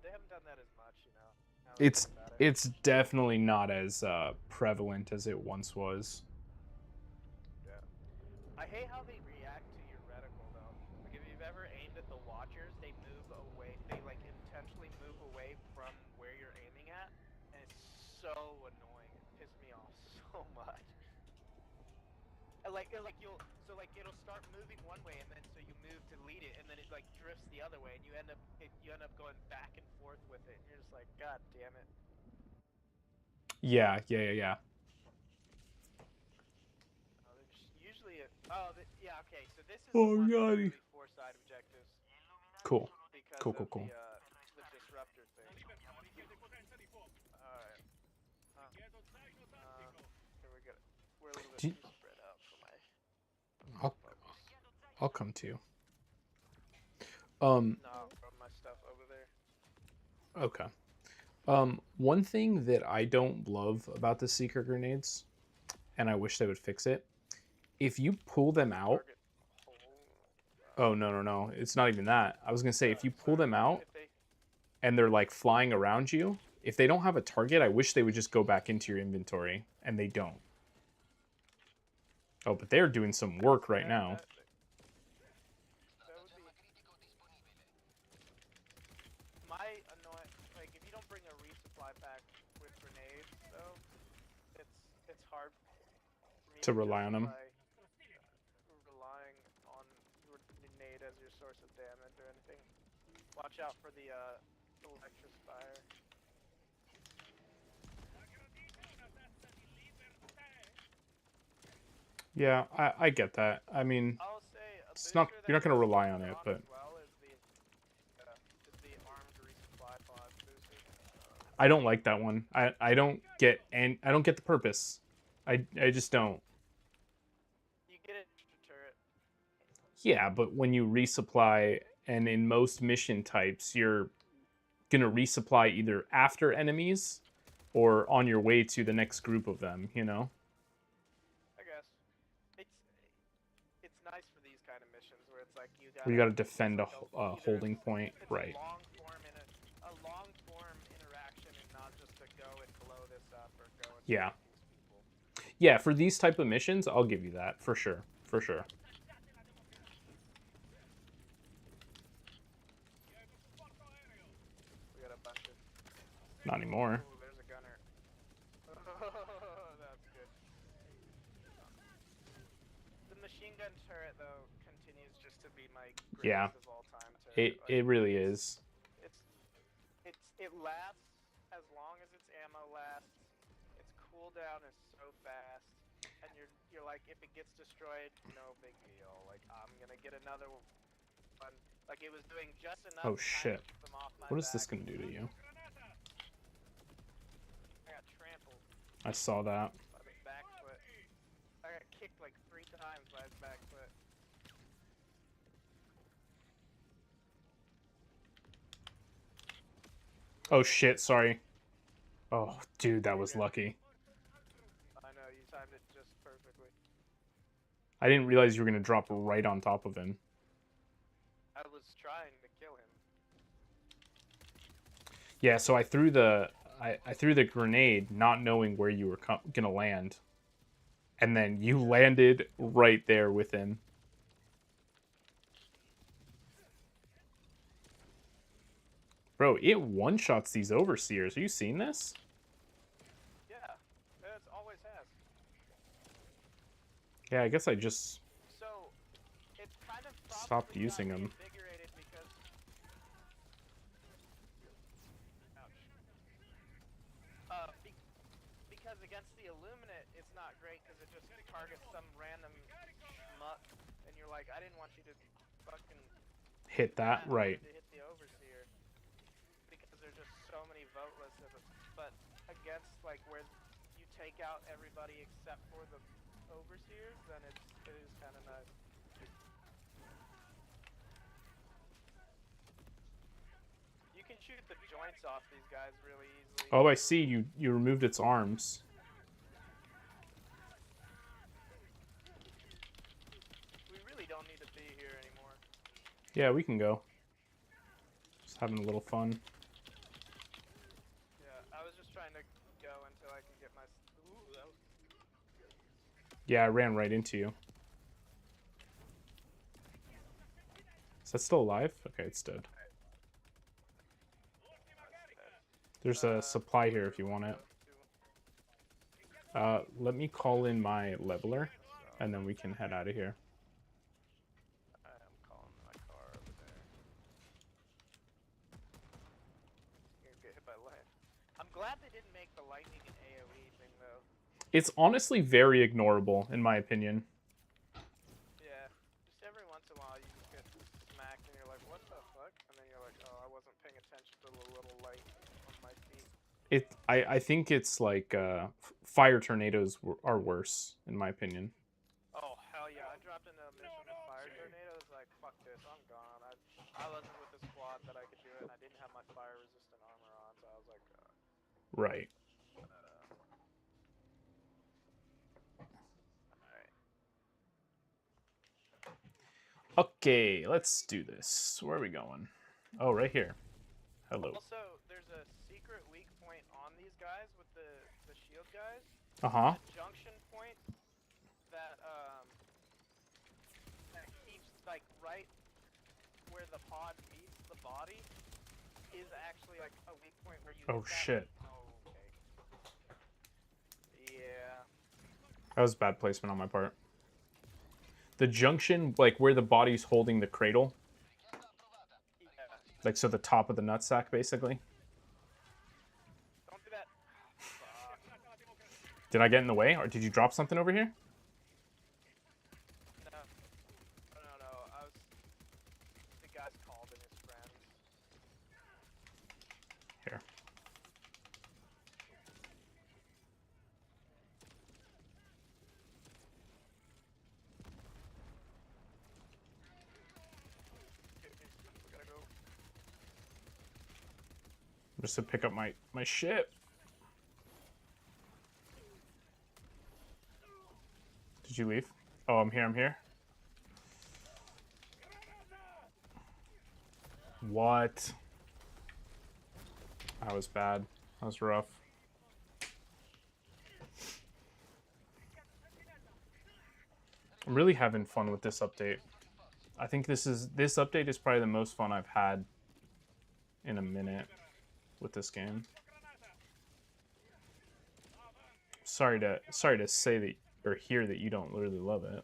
they haven't done that as much, you know. Now that I think It's about it. it's definitely not as prevalent as it once was. Yeah. I hate how they react to your reticle though. Like if you've ever aimed at the watchers, they move away. They like intentionally move away from where you're aiming at, and it's so annoying. It pisses me off so much. And like you'll so like it'll start moving one way, and then so you move to lead it, and then it like drifts the other way, and you end up going back and forth with it, and you're just like, God damn it. Yeah. Usually yeah, okay, so this is the Oh one that's god. usually four side objectives Cool. because Cool, of cool, cool. the disruptor thing. Alright. Here we go. We're a little bit You, too spread out for my I'll focus. I'll come to you. No, from my stuff over there. Okay. One thing that I don't love about the seeker grenades, and I wish they would fix it, if you pull them out. Target hole. Oh no, it's not even that. I was gonna say if you pull them out If they and they're like flying around you, if they don't have a target, I wish they would just go back into your inventory, and they don't. Oh, but they're doing some I can work see right now. that would be my annoying. Like if you don't bring a resupply pack with grenades, though, it's hard for me To to rely on them. justify relying on grenade as your source of damage or anything. Watch out for the electrospire. Yeah, I get that. I mean, I'll say a it's not booster you're that not gonna goes rely on it, strong but as well is the armed resupply pod booster. I don't like that one. I don't get and I don't get the purpose. I just don't. You get an extra turret. Yeah, but when you resupply and in most mission types, you're gonna resupply either after enemies or on your way to the next group of them, you know? I guess it's it's nice for these kind of missions where it's like Where you gotta it's defend like a either holding point. it's Right. a long form interaction and not just to go and blow this up or go and Yeah. fight these people. Yeah, for these type of missions, I'll give you that for sure. For sure. We got a bunch of. Not anymore. Ooh, there's a gunner. That's good. The machine gun turret though continues just to be my Yeah. greatest of all time turret. It really is. It's it lasts as long as its ammo lasts. Its cooldown is so fast, and you're like, if it gets destroyed, no big deal. Like I'm gonna get another one. Like it was doing just enough Oh time shit. to keep them off my What is this back. gonna do to you? I got trampled I saw that. by the back foot. I got kicked like 3 times by his back foot. Oh shit, sorry. Oh, dude, that was lucky. I know, you timed it just perfectly. I didn't realize you were gonna drop right on top of him. I was trying to kill him. Yeah, so I threw the grenade, not knowing where you were gonna land, and then you landed right there with him. Bro, it one-shots these overseers. Are you seeing this? Yeah, it always has. Yeah, I guess I just So it's kind of stopped probably got using them. reinvigorated because. Ouch. Because against the Illuminate, it's not great because it just targets some random schmuck, and you're like, I didn't want you to fucking Hit do that? that. I Right. wanted to hit the Overseer because there's just so many voteless. But against like where you take out everybody except for the Overseers, then it is kind of nice. You can shoot the joints off these guys really easily. Oh, I Too. see. You removed its arms. We really don't need to be here anymore. Yeah, we can go. Just having a little fun. Yeah, I was just trying to go until I could get my. Ooh, that was. Yeah, I ran right into you. Is that still alive? Okay, it's dead. There's a supply here if you want it. Let me call in my leveler, and then we can head out of here. I'm calling my car over there. You're gonna get hit by light. I'm glad they didn't make the lightning and AoE thing though. It's honestly very ignorable, in my opinion. Yeah, just every once in a while you just get smacked and you're like, what the fuck? And then you're like, oh, I wasn't paying attention to the little light on my feet. I think it's like fire tornadoes are worse, in my opinion. Oh hell yeah! I dropped into a mission with fire tornadoes. Like fuck this, I'm gone. I wasn't with the squad that I could do it, and I didn't have my fire resistant armor on, so I was like, Right. alright. Okay, let's do this. Where are we going? Oh, right here. Hello. Also, there's a secret weak point on these guys with the shield guys. Uh-huh. The junction point that that keeps like right where the pod meets the body is actually like a weak point where you Oh, hit that. shit. Oh, okay. Yeah. That was bad placement on my part. The junction, like where the body's holding the cradle. Yeah. Like, so the top of the nutsack, basically. Don't do that. Fuck. Did I get in the way? Or did you drop something over here? No. No. I was. The guy's called and his friends. Here. We gotta go. Just to pick up my shit. Did you leave? Oh, I'm here. What? That was bad. That was rough. I'm really having fun with this update. I think this update is probably the most fun I've had in a minute with this game. Sorry to say that or hear that you don't really love it.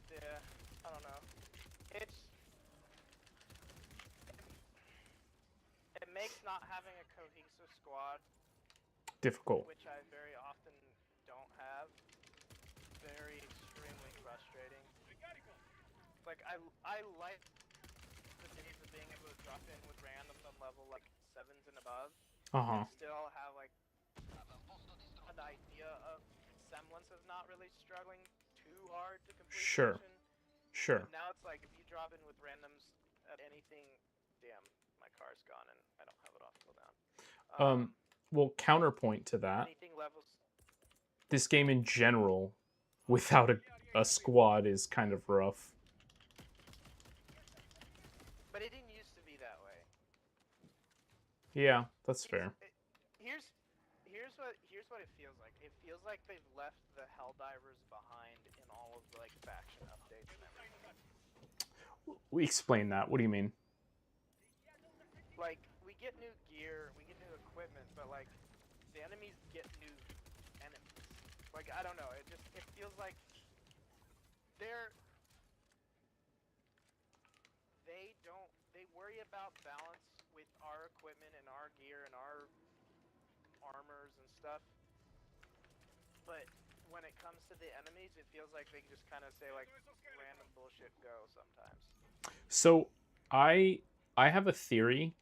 Yeah. I don't know. It makes not having a cohesive squad, Difficult. which I very often don't have, very extremely frustrating. Like I like the days of being able to drop in with randoms on level like 7s and above, Uh-huh. and still have like an idea of semblance of not really struggling too hard to complete Sure. the mission. Sure. But now it's like if you drop in with randoms at anything, damn, my car's gone and I don't have it off cooldown. Well, counterpoint to that. Anything levels. this game in general, without a squad, is kind of rough. But it didn't used to be that way. Yeah, that's It's fair. it, here's what it feels like. It feels like they've left the helldivers behind in all of the like faction updates and everything. We explain that. What do you mean? Like we get new gear, we get new equipment, but like the enemies get new enemies. Like I don't know, it feels like they're they worry about balance with our equipment and our gear and our armors and stuff, but when it comes to the enemies, it feels like they just kind of say like random bullshit go sometimes. So I I have a theory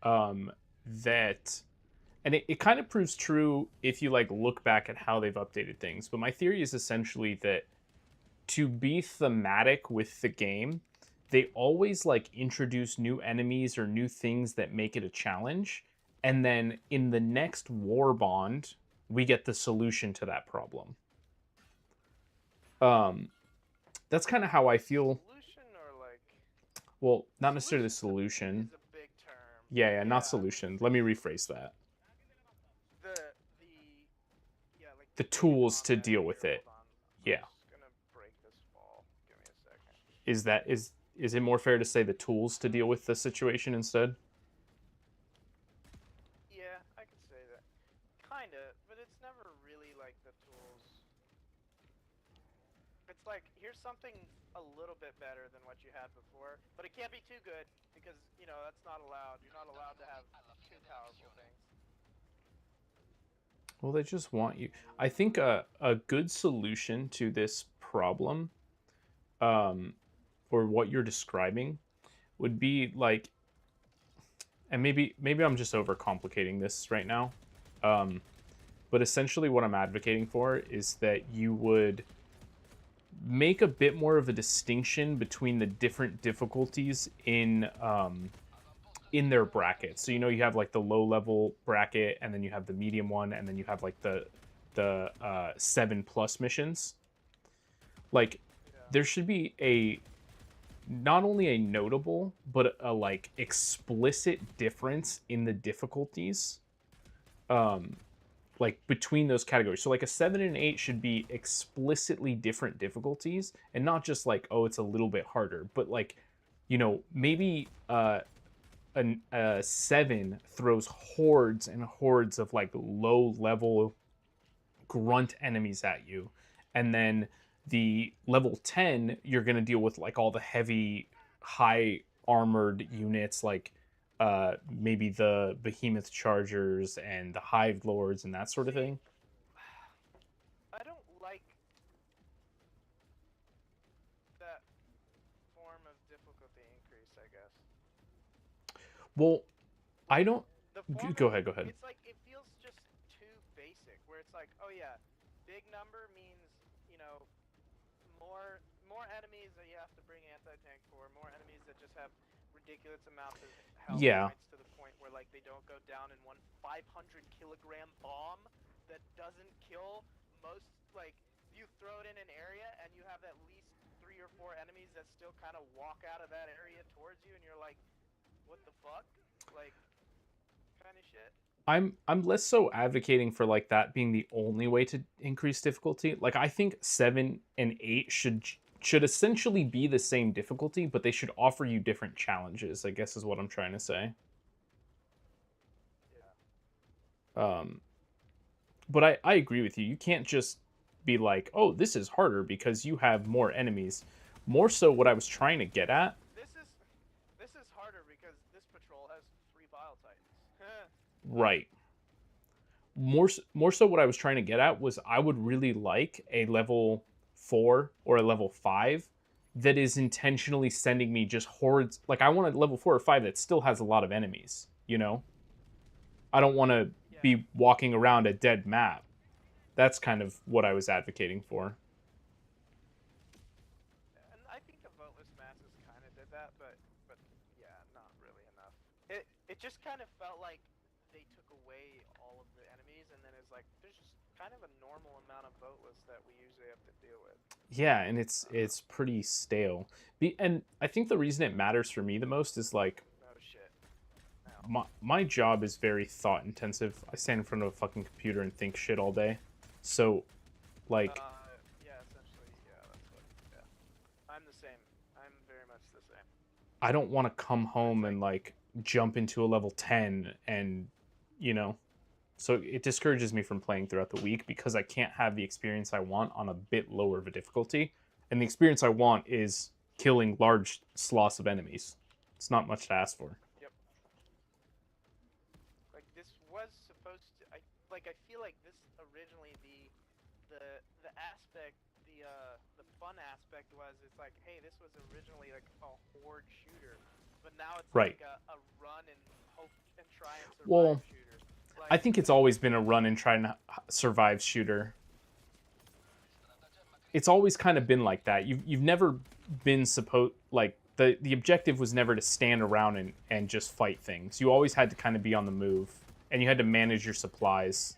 um, that, and it kind of proves true if you like look back at how they've updated things. But my theory is essentially that to be thematic with the game, they always like introduce new enemies or new things that make it a challenge, and then in the next war bond, we get the solution to that problem. Um, that's kind of how I feel. Solution or like Well, not necessarily the solution solution. is a big term. Yeah, not Yeah, I was solution. gonna Let say me rephrase that. the yeah like The the big tools bomb to that deal with here. it. Hold on, I'm Yeah. just gonna break this wall. Give me a second. Is it more fair to say the tools to deal with the situation instead? Yeah, I could say that. Kinda, but it's never really like the tools. It's like here's something a little bit better than what you had before, but it can't be too good because you know that's not allowed. You're not allowed to have too powerful things. Well, they just want you. I think a good solution to this problem, um, or what you're describing, would be like, and maybe I'm just overcomplicating this right now, um, but essentially what I'm advocating for is that you would make a bit more of a distinction between the different difficulties in their brackets. So you have like the low level bracket, and then you have the medium one, and then you have like the 7+ missions. Like Yeah. there should be a not only a notable but a like explicit difference in the difficulties, um like between those categories. So like a 7 and 8 should be explicitly different difficulties, and not just like, oh, it's a little bit harder, but like, maybe a 7 throws hordes and hordes of like low level grunt enemies at you, and then the level 10 you're going to deal with like all the heavy high armored units, like maybe the behemoth chargers and the hive lords and that sort of See, thing. I don't like that form of difficulty increase. I guess Well, I like don't. the form Go of ahead, go ahead. it's like it feels just too basic. Where it's like, oh yeah, big number means you know more enemies that you have to bring anti-tank for, more enemies that just have ridiculous amounts of health Yeah, points to the point where like they don't go down in one 500 kilogram bomb that doesn't kill most like you throw it in an area and you have at least 3 or 4 enemies that still kind of walk out of that area towards you and you're like what the fuck like kind of shit. I'm less so advocating for like that being the only way to increase difficulty. Like I think 7 and 8 should essentially be the same difficulty, but they should offer you different challenges, I guess is what I'm trying to say. Yeah. Um but I agree with you. You can't just be like, "Oh, this is harder because you have more enemies." More so what I was trying to get at, this is this is harder because this patrol has 3 bile titans. right. More so what I was trying to get at was I would really like a level 4 or a level 5 that is intentionally sending me just hordes. Like I want a level 4 or 5 that still has a lot of enemies. I don't want to Yeah. be walking around a dead map. That's kind of what I was advocating for. And I think the voteless masses kind of did that, but yeah, not really enough. It just kind of felt like they took away all of the enemies, and then it's like there's just kind of a normal amount of vote lists that we usually have to deal with. Yeah, and Uh, it's pretty stale. And I think the reason it matters for me the most is like no shit. No. my job is very thought intensive. I stand in front of a fucking computer and think shit all day. So like Yeah, essentially, yeah, that's what, yeah. I'm the same. I'm very much the same. I don't want to come Where it's home like, and like jump into a level 10 and you know, so it discourages me from playing throughout the week because I can't have the experience I want on a bit lower of a difficulty. And the experience I want is killing large swaths of enemies. It's not much to ask for. yep. Like this was supposed to, I feel like this originally the aspect, the fun aspect was, it's like, hey, this was originally like a horde shooter, but now it's Right. like a run and hope and try and survive Well, shooter. I Like, think it's always been a run and try and survive shooter. It's always kind of been like that. You've never been supposed like the objective was never to stand around and just fight things. You always had to kind of be on the move and you had to manage your supplies.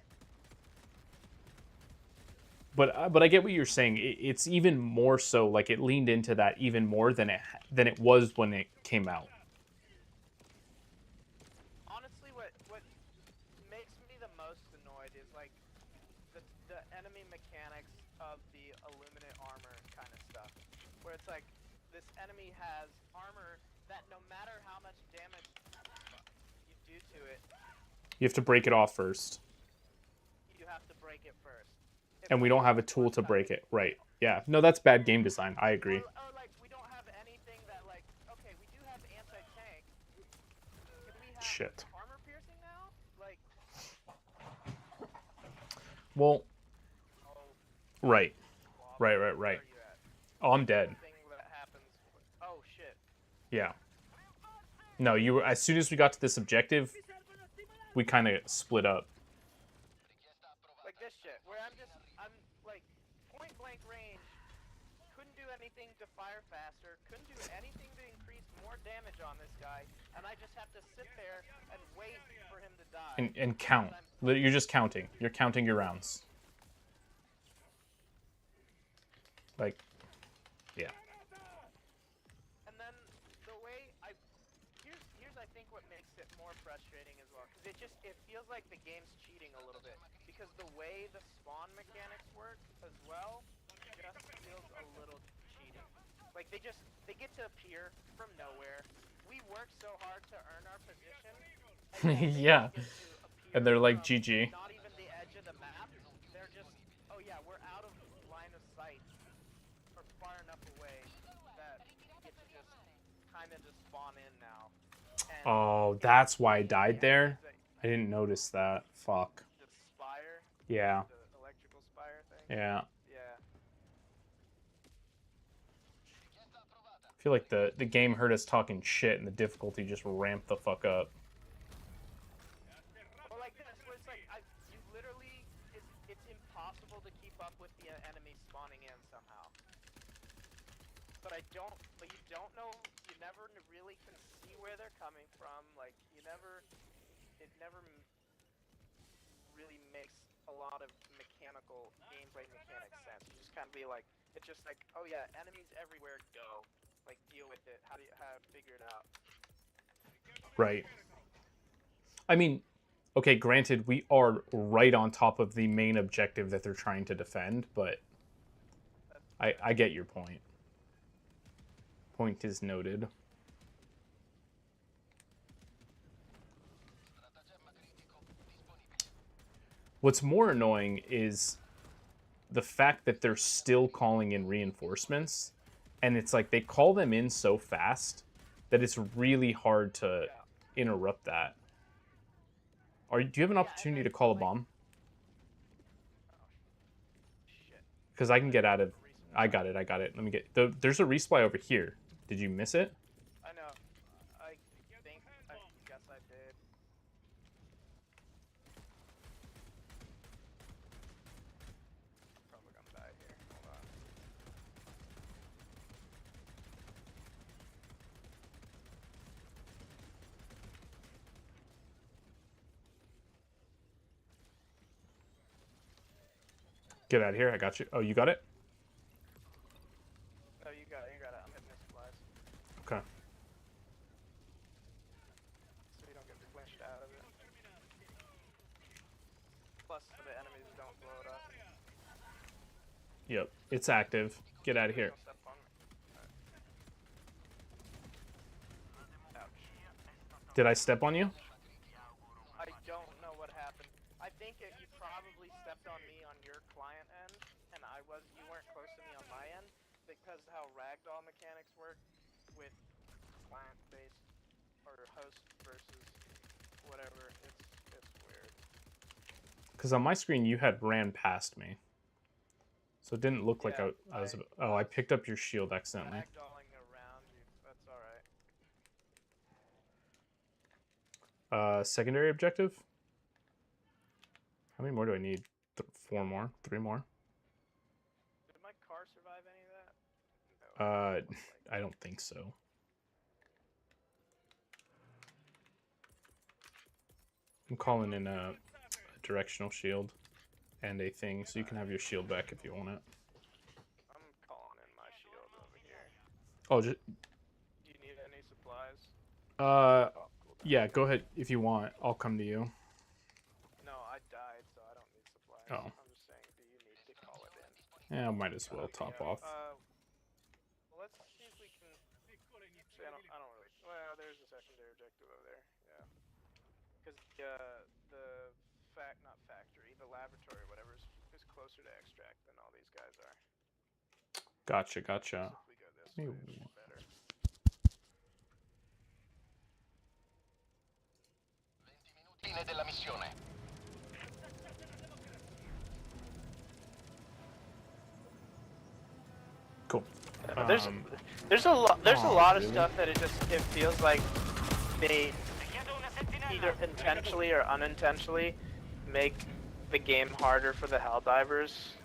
But I get what you're saying. It's even more so like it leaned into that even more than it was when it came out. honestly, what makes me the most annoyed is like the enemy mechanics of the illuminate armor kind of stuff, where it's like this enemy has armor that no matter how much damage you do to it, You have to break it off first, you have to break it first. It's and we like don't a have a tool one to time. break it. Right? Yeah. No, that's bad game design. I agree. Or like we don't have anything that, like, okay, we do have anti-tank. Can we have Shit. armor piercing now? Like, Well, oh, right, Wob, right, right, where right. are you at? Oh, I'm There's dead. a thing that happens. Oh shit. Yeah. No, you were as soon as we got to this objective, we kind of split up. Like this shit, where I'm like point blank range, couldn't do anything to fire faster, couldn't do anything to increase more damage on this guy, and I just have to sit there and wait for him to die. And Because count. I'm You're just counting. You're counting your rounds. Like, yeah. And then the way here's I think what makes it more frustrating as well, because it feels like the game's cheating a little bit, because the way the spawn mechanics work as well just feels a little cheating. Like they get to appear from nowhere. We work so hard to earn our position, and yet they Yeah. just get to And appear they're like from GG. not even the edge of the map. They're just, oh yeah, we're out of line of sight or far enough away that we get to just kind of just spawn in now. And Oh, it's that's why I the died enemies there. that I didn't notice that. Fuck. the spire, Yeah. the electrical spire thing. Yeah. Yeah. I feel like the game heard us talking shit and the difficulty just ramped the fuck up. Well, like this, where it's like you literally, it's impossible to keep up with the enemies spawning in somehow. But you don't know, you never really can see where they're coming from. Like it never really makes a lot of mechanical gameplay mechanic sense. You just kind of be like, it's just like, oh yeah, enemies everywhere, go. Like, deal with it. How figure it out. Right. I mean, okay, granted, we are right on top of the main objective that they're trying to defend, but That's fair. I get your point. Point is noted. What's more annoying is the fact that they're still calling in reinforcements, and it's like they call them in so fast that it's really hard to Yeah. interrupt that. Do you have an Yeah, and opportunity then to call a like, bomb? oh shit. Because I can I get didn't out of. I resupply. got it. I got it. Let me get. There's a resupply over here. Did you miss it? I know. I I guess I did. I'm probably gonna die here. Hold on. Get out of here. I got you. Oh, you got it? No, you got it. I'm hitting the supplies. Okay. So you don't get glitched out of it. Plus, the enemies don't blow it up. Yep. It's active. Get out of here. Don't step on me. Ouch. Did I step on you? I don't know what happened. I think you probably stepped on me on your client end, and you weren't close to me on my end, because how ragdoll mechanics work with client-based or host versus whatever. It's weird. Because on my screen you had ran past me, so it didn't look like I was. Oh, I picked up your shield accidentally. Ragdolling around you. That's all right. Secondary objective. How many more do I need? 4 more. 3 more. Did my car survive any of that? No. I don't think so. I'm calling in a directional shield and a thing, so you can have your shield back if you want it. I'm calling in my shield over here. Oh, just. Do you need any supplies? Yeah. Go ahead if you want. I'll come to you. No, I died, so I don't need supplies. Oh. I'm just saying, do you need to call it in? Yeah, I might as well top off. Well, let's see if we can. See, I don't really. Well, there's a secondary objective over there. Yeah. Because not factory, the laboratory, whatever, is closer to extract than all these guys are. Gotcha. So if we go this way, it should be better. Della missione. Cool. There's a lot of really? stuff that it feels like they either intentionally or unintentionally make the game harder for the helldivers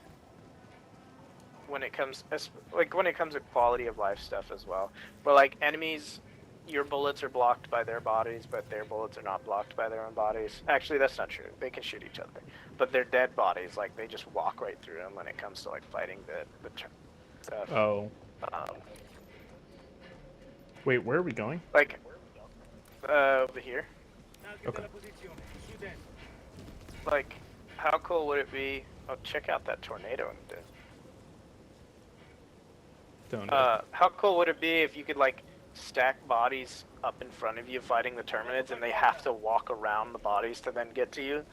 when it comes to quality of life stuff as well. Where like enemies, your bullets are blocked by their bodies, but their bullets are not blocked by their own bodies. Actually, that's not true. They can shoot each other, but their dead bodies, like they just walk right through them when it comes to like fighting the stuff. Oh. Wait, where are we going? Like over here. Okay. Like, how cool would it be? Oh, check out that tornado in the Don't. how cool would it be if you could like stack bodies up in front of you fighting the Terminids, and they have to walk around the bodies to then get to you?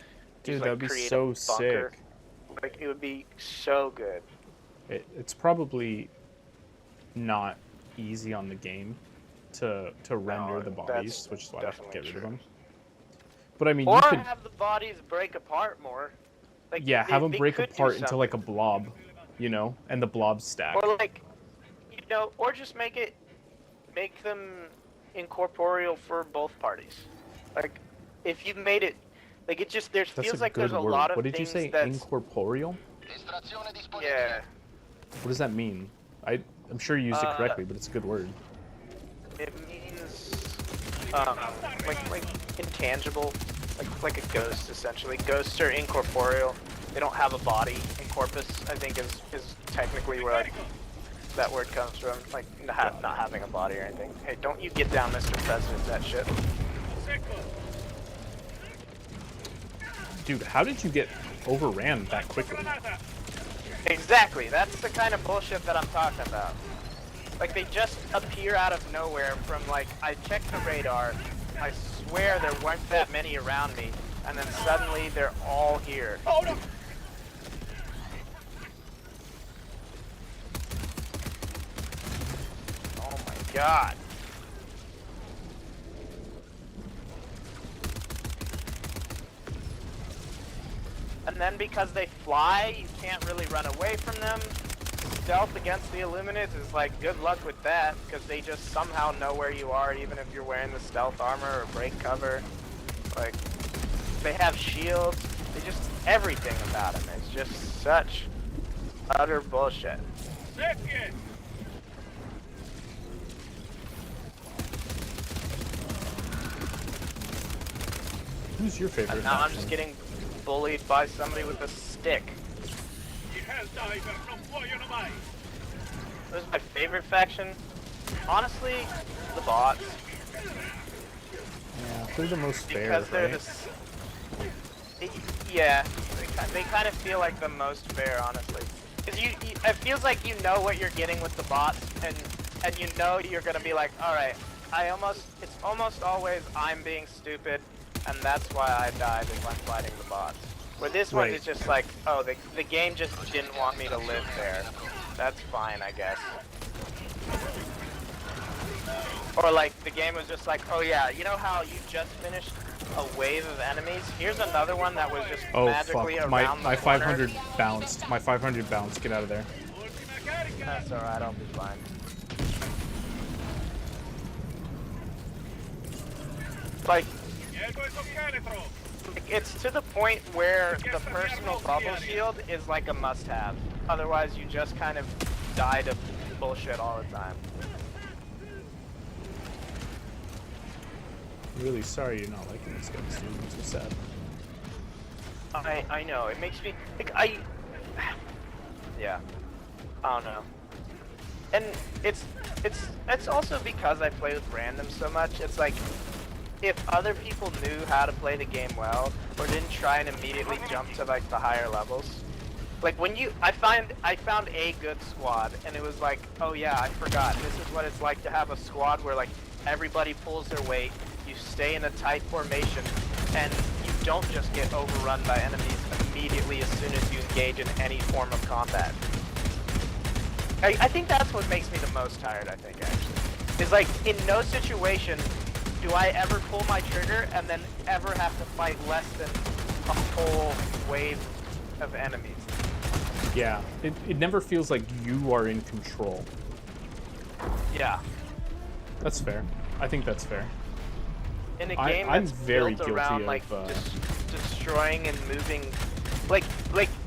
Dude, like, that'd be so sick. Like, it would be so good. It's probably not easy on the game to render the bodies, which is why I have to get rid of them. But I mean, or you could have the bodies break apart more. Like, yeah, have them break apart into like a blob, you know, and the blobs stack. Or like, you know, or just make them incorporeal for both parties. Like, if you made it, like it just feels like there's a lot of things. What did you say? Incorporeal? Yeah. What does that mean? I'm sure you used it correctly, but it's a good word. It means like intangible, like a ghost essentially. Ghosts are incorporeal. They don't have a body. Incorpus, I think, is technically where like that word comes from. Like not having a body or anything. Hey, don't you get down, Mr. President, that shit. Dude, how did you get overran that quickly? Exactly. That's the kind of bullshit that I'm talking about. Like, they just appear out of nowhere from, like, I checked the radar, I swear there weren't that many around me, and then suddenly they're all here. Oh no! Oh my god. And then because they fly, you can't really run away from them. Stealth against the Illuminates is like, good luck with that, because they just somehow know where you are, even if you're wearing the stealth armor or break cover. Like, they have shields. They just, everything about them is just such utter bullshit. Who's your favorite? And now I'm just getting bullied by somebody with a stick. What is my favorite faction? Honestly, the bots. Yeah, they're the most fair, Because they're right? yeah, they kind of feel like the most fair, honestly. Because it feels like you know what you're getting with the bots, and you know you're gonna be like, all right, it's almost always I'm being stupid, and that's why I died if I'm fighting the bots. Where this one is just like, oh, the game just didn't want me to live there. That's fine, I guess. Or like the game was just like, oh yeah, you know how you just finished a wave of enemies? Here's another one that was just magically around my the 500 corner. bounced. My 500 bounced. Get out of there. That's alright, I'll be fine. Like, it's to the point where the personal bubble shield is like a must-have. Otherwise, you just kind of die to bullshit all the time. I'm really sorry you're not liking this guns, dude. I'm so sad. I know, it makes me, like, yeah, I don't know. And it's also because I play with random so much, it's like, if other people knew how to play the game well, or didn't try and immediately jump to like the higher levels, like when I found a good squad, and it was like, oh yeah, I forgot, this is what it's like to have a squad where like everybody pulls their weight, you stay in a tight formation, and you don't just get overrun by enemies immediately as soon as you engage in any form of combat. I think that's what makes me the most tired, I think, actually. Is like, in no situation do I ever pull my trigger and then ever have to fight less than a whole wave of enemies. Yeah, it never feels like you are in control. Yeah. That's fair. I think that's fair. In a game I'm that's very built guilty around of, like destroying and moving, like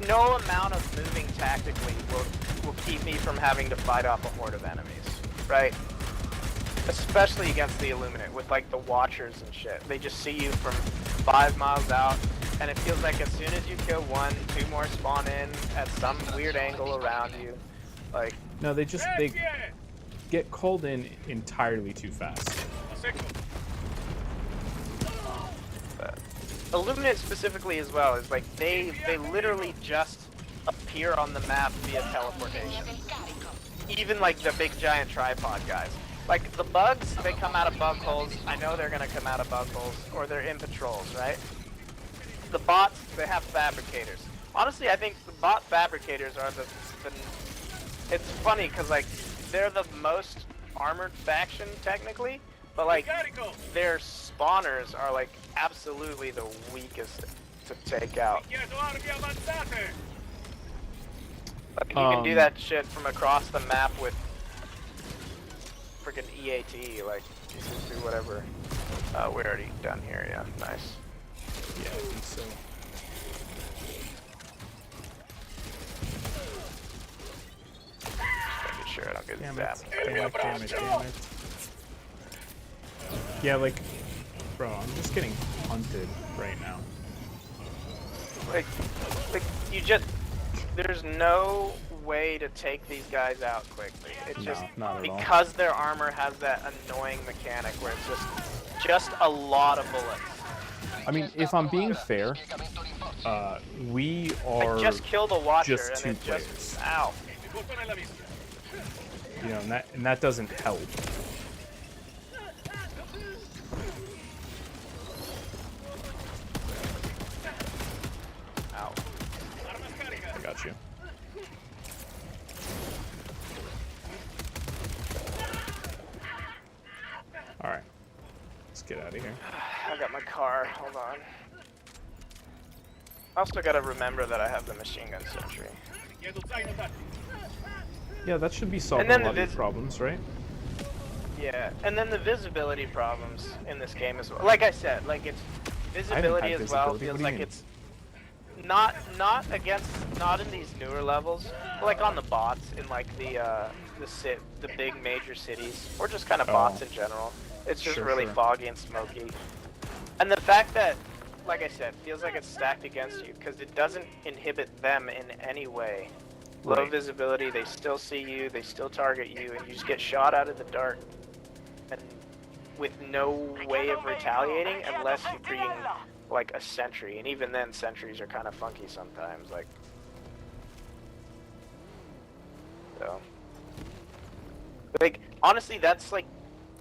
no amount of moving tactically will keep me from having to fight off a horde of enemies, right? Especially against the Illuminate with like the Watchers and shit. They just see you from 5 miles out, and it feels like as soon as you kill one, 2 more spawn in at some weird angle around you. Like, no, they get called in entirely too fast. Illuminate specifically as well is like they literally just appear on the map via teleportation. Even like the big giant tripod guys. Like the bugs, they come out of bug holes. I know they're gonna come out of bug holes, or they're in patrols, right? The bots, they have fabricators. Honestly, I think the bot fabricators are the it's funny because like they're the most armored faction technically, but like their spawners are like absolutely the weakest to take out. Like, you can do that shit from across the map with freaking EAT, like you just do whatever. We're already done here, yeah, nice. Yeah, I think so. Making sure I don't get Damn zapped. it. Yeah, like, bro, I'm just getting hunted right now. Like you just, there's no way to take these guys out quickly. It's just not at all. because their armor has that annoying mechanic where it's just a lot of bullets. I mean, if I'm being fair, we are I just killed a Watcher just and two it players. just, ow. You know, and that doesn't help. Ow. I got you. Alright. Let's get out of here. I got my car, hold on. I also gotta remember that I have the machine gun sentry. Yeah, that should be solving then a lot of your problems, right? Yeah, and then the visibility problems in this game as well. Like I said, like it's visibility as well feels like it's not in these newer levels, but like on the bots in like the big major cities, or just kind of bots in general. It's just really foggy and smoky. And the fact that, like I said, feels like it's stacked against you because it doesn't inhibit them in any way. Low Right. visibility, they still see you, they still target you, and you just get shot out of the dark. And with no way of retaliating unless you're being like a sentry. And even then, sentries are kind of funky sometimes. Like, so. Like, honestly, that's like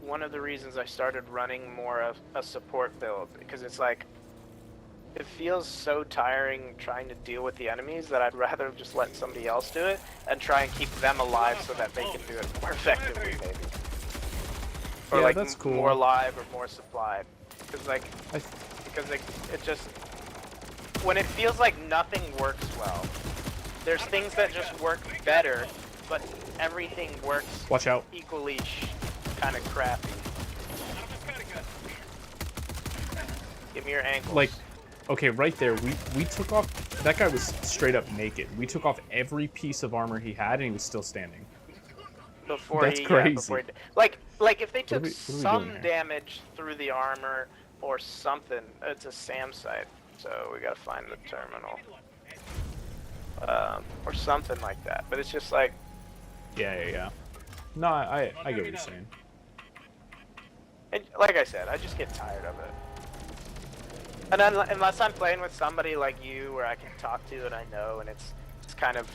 one of the reasons I started running more of a support build, because it's like, it feels so tiring trying to deal with the enemies that I'd rather just let somebody else do it and try and keep them alive so that they can do it more effectively, maybe. Or Yeah, like that's cool. more alive or more supplied. Because like, it just, when it feels like nothing works well, there's things that just work better, but everything works Watch out. equally kind of crappy. Give me your ankles. Like, okay, right there, we took off, that guy was straight up naked. We took off every piece of armor he had and he was still standing. That's crazy. Like if they took what are we some doing here? damage through the armor or something, it's a SAM site, so we gotta find the terminal. Or something like that, but it's just like... Yeah. No, I get what you're saying. And like I said, I just get tired of it. And unless I'm playing with somebody like you, where I can talk to and I know, and it's kind of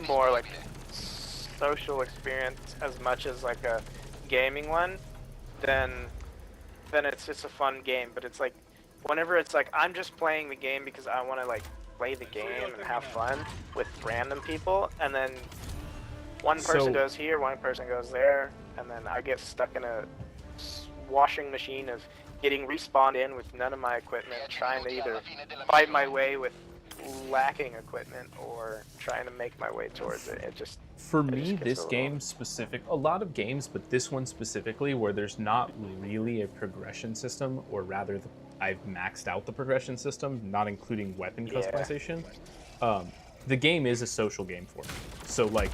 more like social experience as much as like a gaming one, then it's just a fun game. But it's like, whenever it's like I'm just playing the game because I want to like play the game and have fun with random people, and then one person goes here, one person goes there, and then I get stuck in a washing machine of getting respawned in with none of my equipment, trying to either fight my way with lacking equipment or trying to make my way towards it. It just... For me, this game specific, a lot of games, but this one specifically, where there's not really a progression system, or rather, I've maxed out the progression system, not including weapon customization. The game is a social game for me. So like,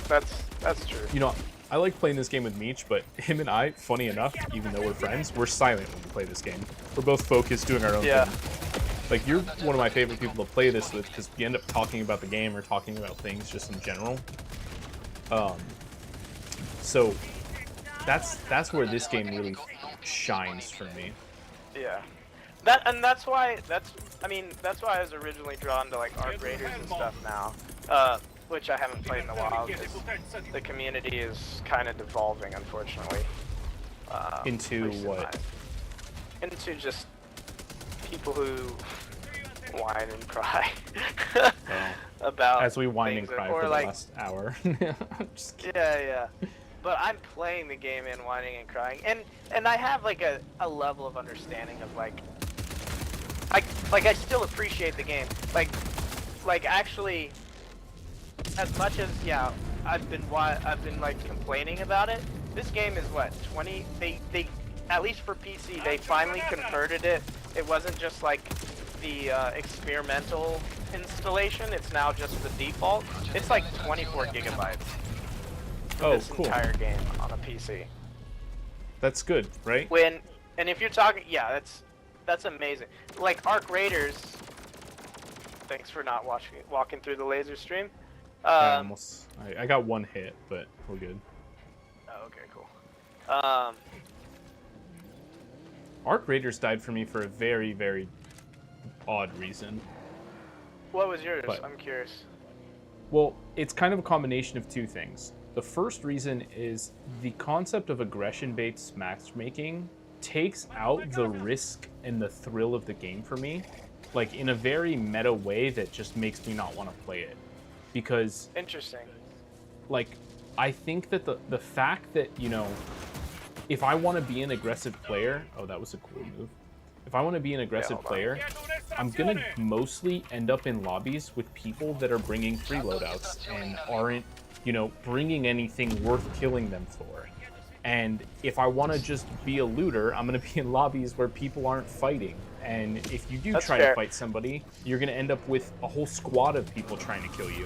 that's true. You know, I like playing this game with Meech, but him and I, funny enough, even though we're friends, we're silent when we play this game. We're both focused, doing our own thing. Like, you're one of my favorite people to play this with, because we end up talking about the game or talking about things just in general. So that's where this game really shines for me. Yeah. That's why I was originally drawn to like Arc Raiders and stuff now. Which I haven't played in a while because the community is kind of devolving, unfortunately. Into what? Into just people who whine and cry about as we whine and cry for like, the last hour. Just kidding. Yeah. But I'm playing the game and whining and crying, and I have like a level of understanding of like I still appreciate the game. Like actually. As much as I've been like complaining about it. This game is what, 20? They at least for PC they finally converted it. It wasn't just like the experimental installation. It's now just the default. It's like 24 gigabytes. This entire game on a PC. That's good, right? And if you're talking, that's amazing. Like Arc Raiders. Thanks for not walking through the laser stream. I got one hit, but we're good. Oh, okay, cool. Arc Raiders died for me for a very, very odd reason. What was yours? I'm curious. Well, it's kind of a combination of two things. The first reason is the concept of aggression-based matchmaking takes out the risk and the thrill of the game for me, like in a very meta way that just makes me not want to play it. Because interesting. Like, I think that the fact that, you know, if I want to be an aggressive player, oh, that was a cool move. If I want to be an aggressive player, I'm gonna mostly end up in lobbies with people that are bringing free loadouts and aren't, you know, bringing anything worth killing them for. And if I want to just be a looter, I'm gonna be in lobbies where people aren't fighting. And if you do try to fight somebody, you're going to end up with a whole squad of people trying to kill you.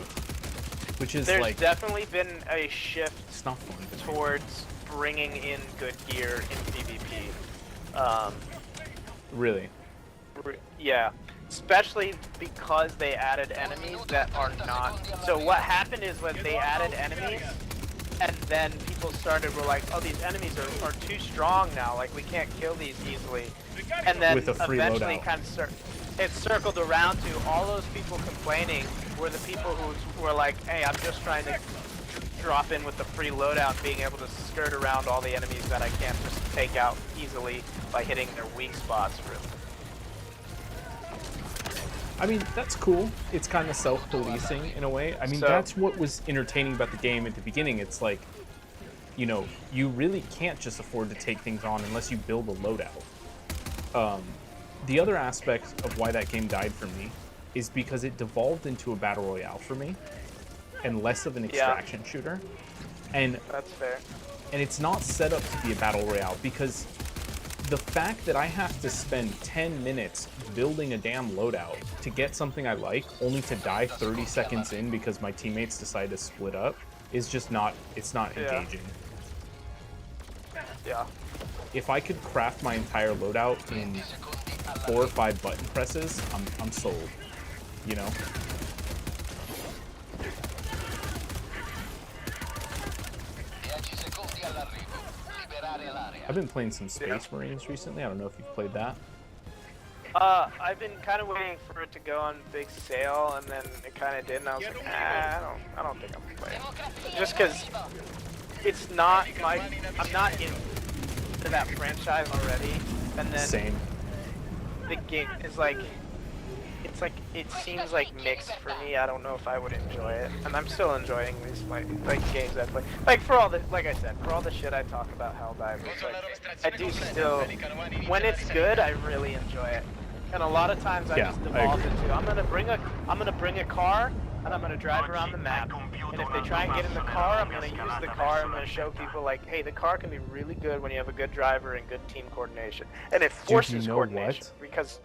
Which is There's definitely been a shift it's not fun towards bringing in good gear in PvP. Really? Yeah. especially because they added enemies that are not. So what happened is when they added enemies, and then people were like, oh, these enemies are too strong now, like we can't kill these easily. And then With a free eventually loadout. it circled around to all those people complaining were the people who were like, hey, I'm just trying to drop in with the free loadout, being able to skirt around all the enemies that I can't just take out easily by hitting their weak spots, really. I mean, that's cool. It's kind of self-policing in a way. I mean, that's what was entertaining about the game at the beginning. It's like, you know, you really can't just afford to take things on unless you build a loadout. The other aspect of why that game died for me is because it devolved into a battle royale for me and less of an extraction shooter. And that's fair. And it's not set up to be a battle royale because the fact that I have to spend 10 minutes building a damn loadout to get something I like, only to die 30 seconds in because my teammates decide to split up, is just not, it's not engaging. Yeah. If I could craft my entire loadout in 4 or 5 button presses, I'm sold, you know? I've been playing some Space Marines recently. I don't know if you've played that. I've been kind of waiting for it to go on big sale, and then it kind of did, and I was like, I don't think I'm playing. Just because it's not I'm not into that franchise already, and then Same. The game is like, it seems like mixed for me. I don't know if I would enjoy it, and I'm still enjoying these like games I play. Like for all the, like I said, for all the shit I talk about Helldivers, like I do still, when it's good, I really enjoy it. And a lot of times I just devolve into, I'm gonna bring a car and I'm gonna drive around the map. And if they try and get in the car, I'm gonna use the car. I'm gonna show people like, hey, the car can be really good when you have a good driver and good team coordination. And it forces coordination because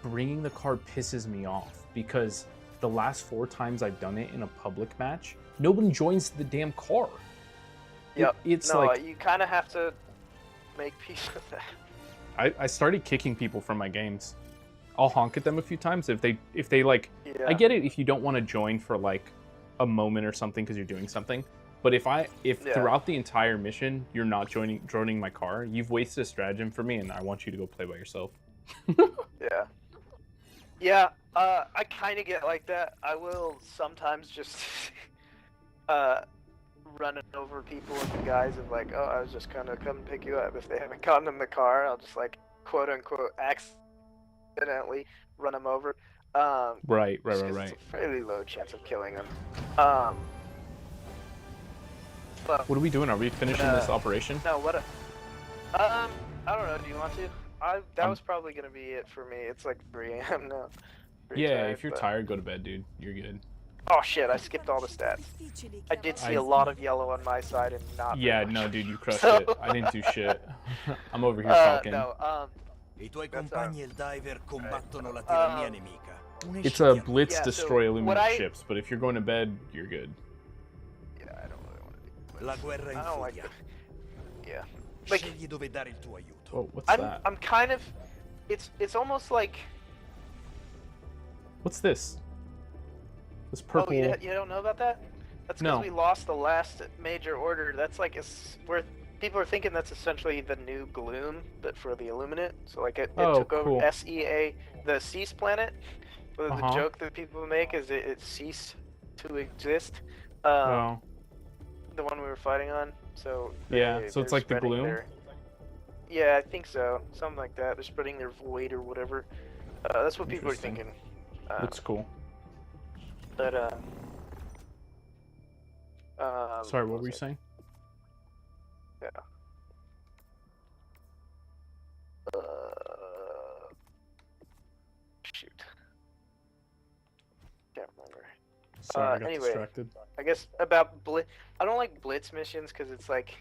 bringing the car pisses me off because the last 4 times I've done it in a public match, nobody joins the damn car. Yep. It's no, like you kind of have to make peace with that. I started kicking people from my games. I'll honk at them a few times if they like. Yeah. I get it if you don't want to join for like a moment or something because you're doing something. But if throughout the entire mission you're not joining my car, you've wasted a stratagem for me, and I want you to go play by yourself. Yeah. Yeah. I kind of get like that. I will sometimes just running over people with the guise of like, oh, I was just gonna come pick you up. If they haven't gotten in the car, I'll just like quote unquote accidentally run them over. Right. It's a fairly low chance of killing them. But, what are we doing? Are we finishing this operation? No, what? I don't know. Do you want to? That was probably gonna be it for me. It's like 3 a.m. now. Yeah, tired, if you're tired, go to bed, dude. You're good. Oh shit, I skipped all the stats. I did see a lot of yellow on my side and not. Yeah, no, dude, you crushed it. I didn't do shit. I'm over here talking. No, I tuoi compagni Helldiver combattono la tirannia nemica. It's a blitz, destroy, illuminate ships, but if you're going to bed, you're good. Yeah, I don't really want to do La guerra in furia. Yeah. Like, scegli dove dare il tuo aiuto. Oh, what's that? I'm kind of, it's almost like. What's this? This purple. Oh, you don't know about that? That's because we lost the last major order. That's like where people are thinking that's essentially the new Gloom, but for the Illuminate. So like it took over SEA, the Cease planet. The joke that people make is it ceased to exist. The one we were fighting on. So so it's like the Gloom. Yeah, I think so. Something like that. They're spreading their void or whatever. That's what people are thinking. Looks cool. But sorry, what were you saying? Yeah. Shoot. Can't remember. Sorry, I got distracted. I guess about Blitz. I don't like Blitz missions because it's like.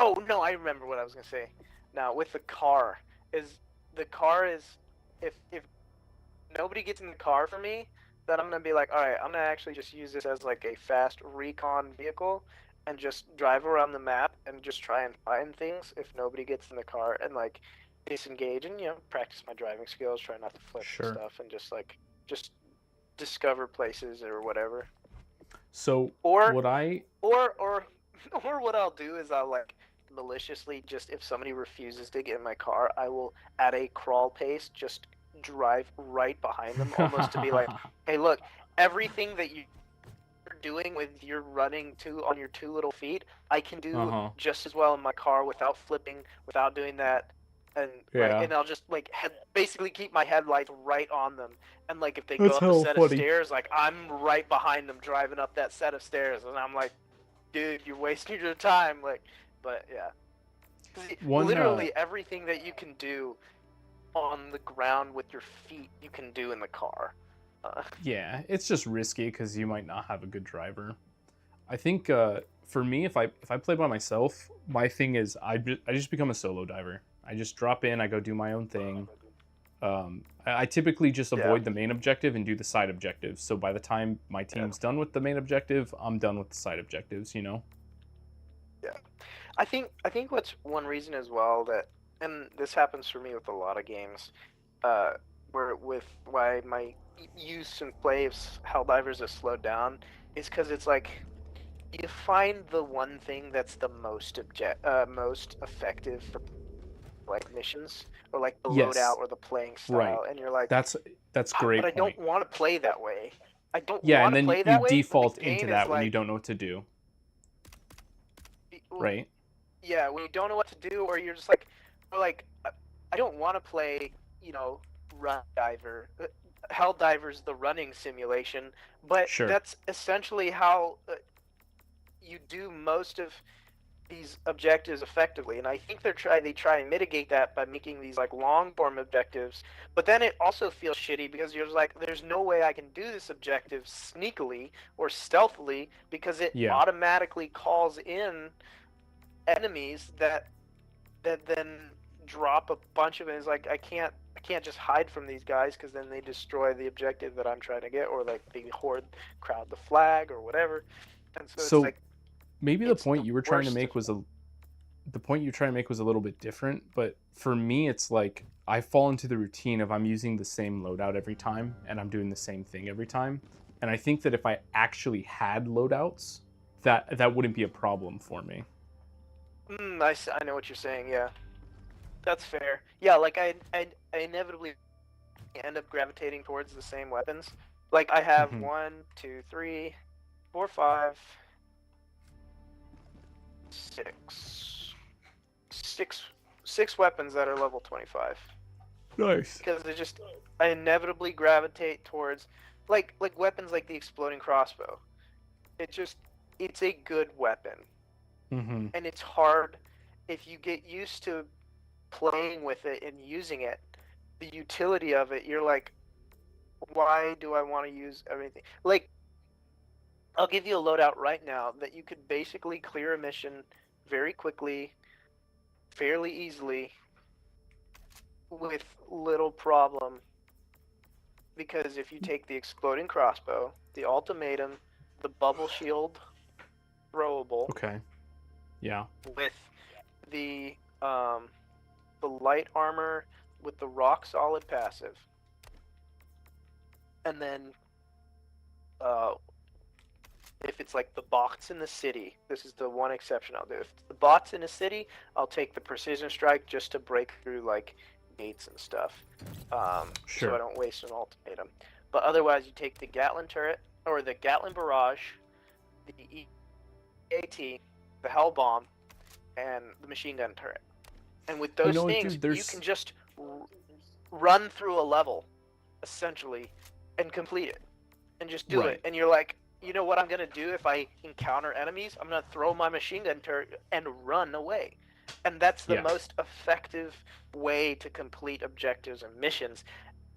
Oh no, I remember what I was gonna say. Now with the car if nobody gets in the car for me, then I'm gonna be like, all right, I'm gonna actually just use this as like a fast recon vehicle, and just drive around the map and just try and find things if nobody gets in the car. And like, disengage and practice my driving skills, try not to flip and Sure. stuff, and just discover places or whatever. So Or what I or or what I'll do is I'll like maliciously just if somebody refuses to get in my car, I will at a crawl pace just drive right behind them, almost to be like, hey, look, everything that you're doing with your running on your 2 little feet, I can do just as well in my car without flipping, without doing that. And Yeah. and I'll just basically keep my headlights right on them. And like if they go That's up a hella set of funny. stairs, like I'm right behind them driving up that set of stairs, and I'm like, dude, you're wasting your time. But yeah, One literally everything that you can do on the ground with your feet, you can do in the car. Yeah, it's just risky because you might not have a good driver. I think for me, if I play by myself, my thing is I just become a solo diver. I just drop in, I go do my own thing. I typically just Yeah. avoid the main objective and do the side objectives. So by the time my team's done with the main objective, I'm done with the side objectives. Yeah. I think what's one reason as well that, and this happens for me with a lot of games, where with why my use and play of Helldivers has slowed down, is because it's like you find the one thing that's the most most effective for like missions or like the Yes, loadout or the playing style, right. and you're like, That's but great I point. don't want to play that way. I don't Yeah, want and to then play you that way, but the default into game is that when you like, don't know what to do, right? yeah, when you don't know what to do, or you're just like, I don't want to play, Run Diver, Helldivers, the running simulation, but Sure. that's essentially how you do most of these objectives effectively, and I think they try and mitigate that by making these like long form objectives, but then it also feels shitty because you're just like, there's no way I can do this objective sneakily or stealthily because it Yeah. automatically calls in enemies that then drop a bunch of it. It's like I can't just hide from these guys because then they destroy the objective that I'm trying to get, or like the horde crowd the flag or whatever. And so it's So like maybe the it's point the you were trying to worst. make was the point you're trying to make was a little bit different, but for me it's like I fall into the routine of I'm using the same loadout every time and I'm doing the same thing every time. And I think that if I actually had loadouts, that wouldn't be a problem for me. I know what you're saying. Yeah, that's fair. Yeah, like I inevitably end up gravitating towards the same weapons. Like I have Mm-hmm. 1, 2, 3, 4, 5, 6 weapons that are level 25. Nice. Because I inevitably gravitate towards like weapons like the exploding crossbow. It's a good weapon. Mm-hmm. And it's hard if you get used to playing with it and using it, the utility of it, you're like, why do I want to use everything? Like, I'll give you a loadout right now that you could basically clear a mission very quickly, fairly easily, with little problem. Because if you take the exploding crossbow, the ultimatum, the bubble shield, throwable, Okay. Yeah. with the light armor with the rock solid passive, and then if it's like the bots in the city, this is the one exception I'll do. If it's the bots in the city, I'll take the precision strike just to break through like gates and stuff, Sure. so I don't waste an ultimatum. But otherwise, you take the Gatling turret or the Gatling barrage, the EAT, the Hell bomb, and the machine gun turret. And with those things, dude, you can just run through a level, essentially, and complete it, and just do it. And you're like, you know what I'm gonna do if I encounter enemies? I'm gonna throw my machine gun turret and run away. And that's the most effective way to complete objectives and missions.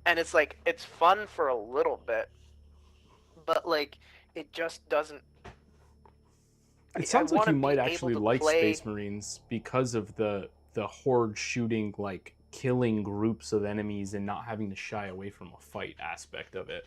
And it's like, it's fun for a little bit, but like, it just doesn't. It sounds like you might able actually to like play. Space Marines because of the horde shooting, like killing groups of enemies and not having to shy away from a fight aspect of it.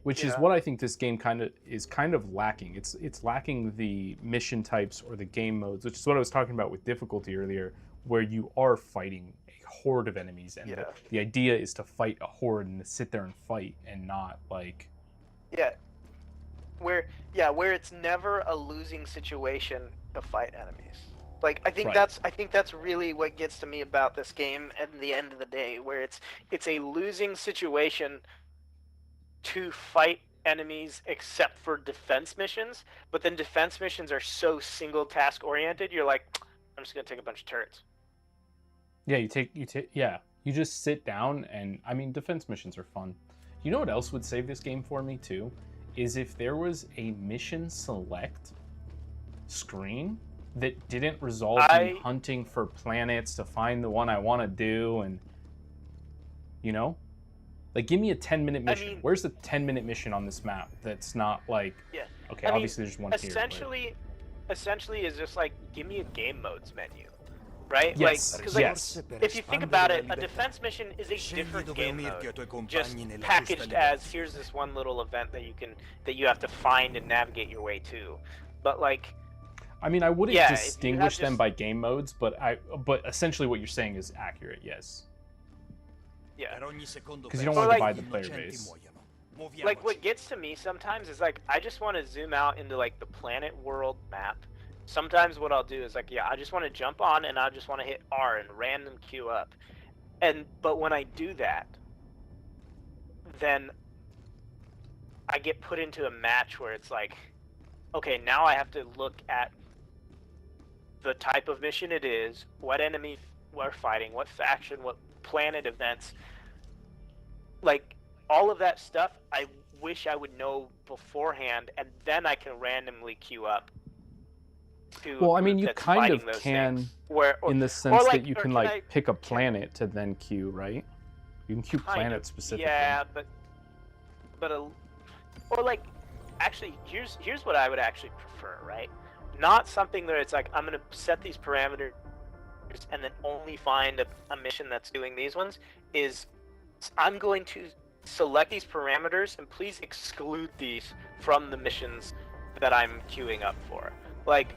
Which is what I think this game kind of lacking. It's lacking the mission types or the game modes, which is what I was talking about with difficulty earlier, where you are fighting a horde of enemies, and Yeah. the idea is to fight a horde and to sit there and fight and not like. Yeah. Where it's never a losing situation to fight enemies. Like I think Right. that's really what gets to me about this game at the end of the day, where it's a losing situation to fight enemies except for defense missions, but then defense missions are so single task oriented, you're like, I'm just gonna take a bunch of turrets. Yeah, you just sit down, and I mean, defense missions are fun. You know what else would save this game for me too? Is if there was a mission select screen that didn't resolve me hunting for planets to find the one I want to do, and you know, like give me a 10-minute mission. mean, Where's the 10-minute mission on this map that's not like, yeah. okay, obviously there's one Essentially is just like, give me a game modes menu, right? Yes, like, because yes. like, if you think about it, a defense mission is a different game mode, just packaged as here's this one little event that you have to find and navigate your way to. But like, I mean, I wouldn't yeah, distinguish them by game modes, but essentially what you're saying is accurate. Yes. Yeah. Because you don't want to divide the player base. Like what gets to me sometimes is like I just want to zoom out into like the planet world map. Sometimes what I'll do is like, yeah, I just want to jump on and I just want to hit R and random queue up. But when I do that, then I get put into a match where it's like, okay, now I have to look at the type of mission it is, what enemy we're fighting, what faction, what planet events, like all of that stuff. I wish I would know beforehand, and then I can randomly queue up to. Well, I mean, you kind of can, in the sense that you can like pick a planet to then queue, right? You can queue planet specifically. Yeah, but or like, actually, here's what I would actually prefer, right? Not something that it's like I'm gonna set these parameters and then only find a mission that's doing these ones. Is I'm going to select these parameters and please exclude these from the missions that I'm queuing up for. Like,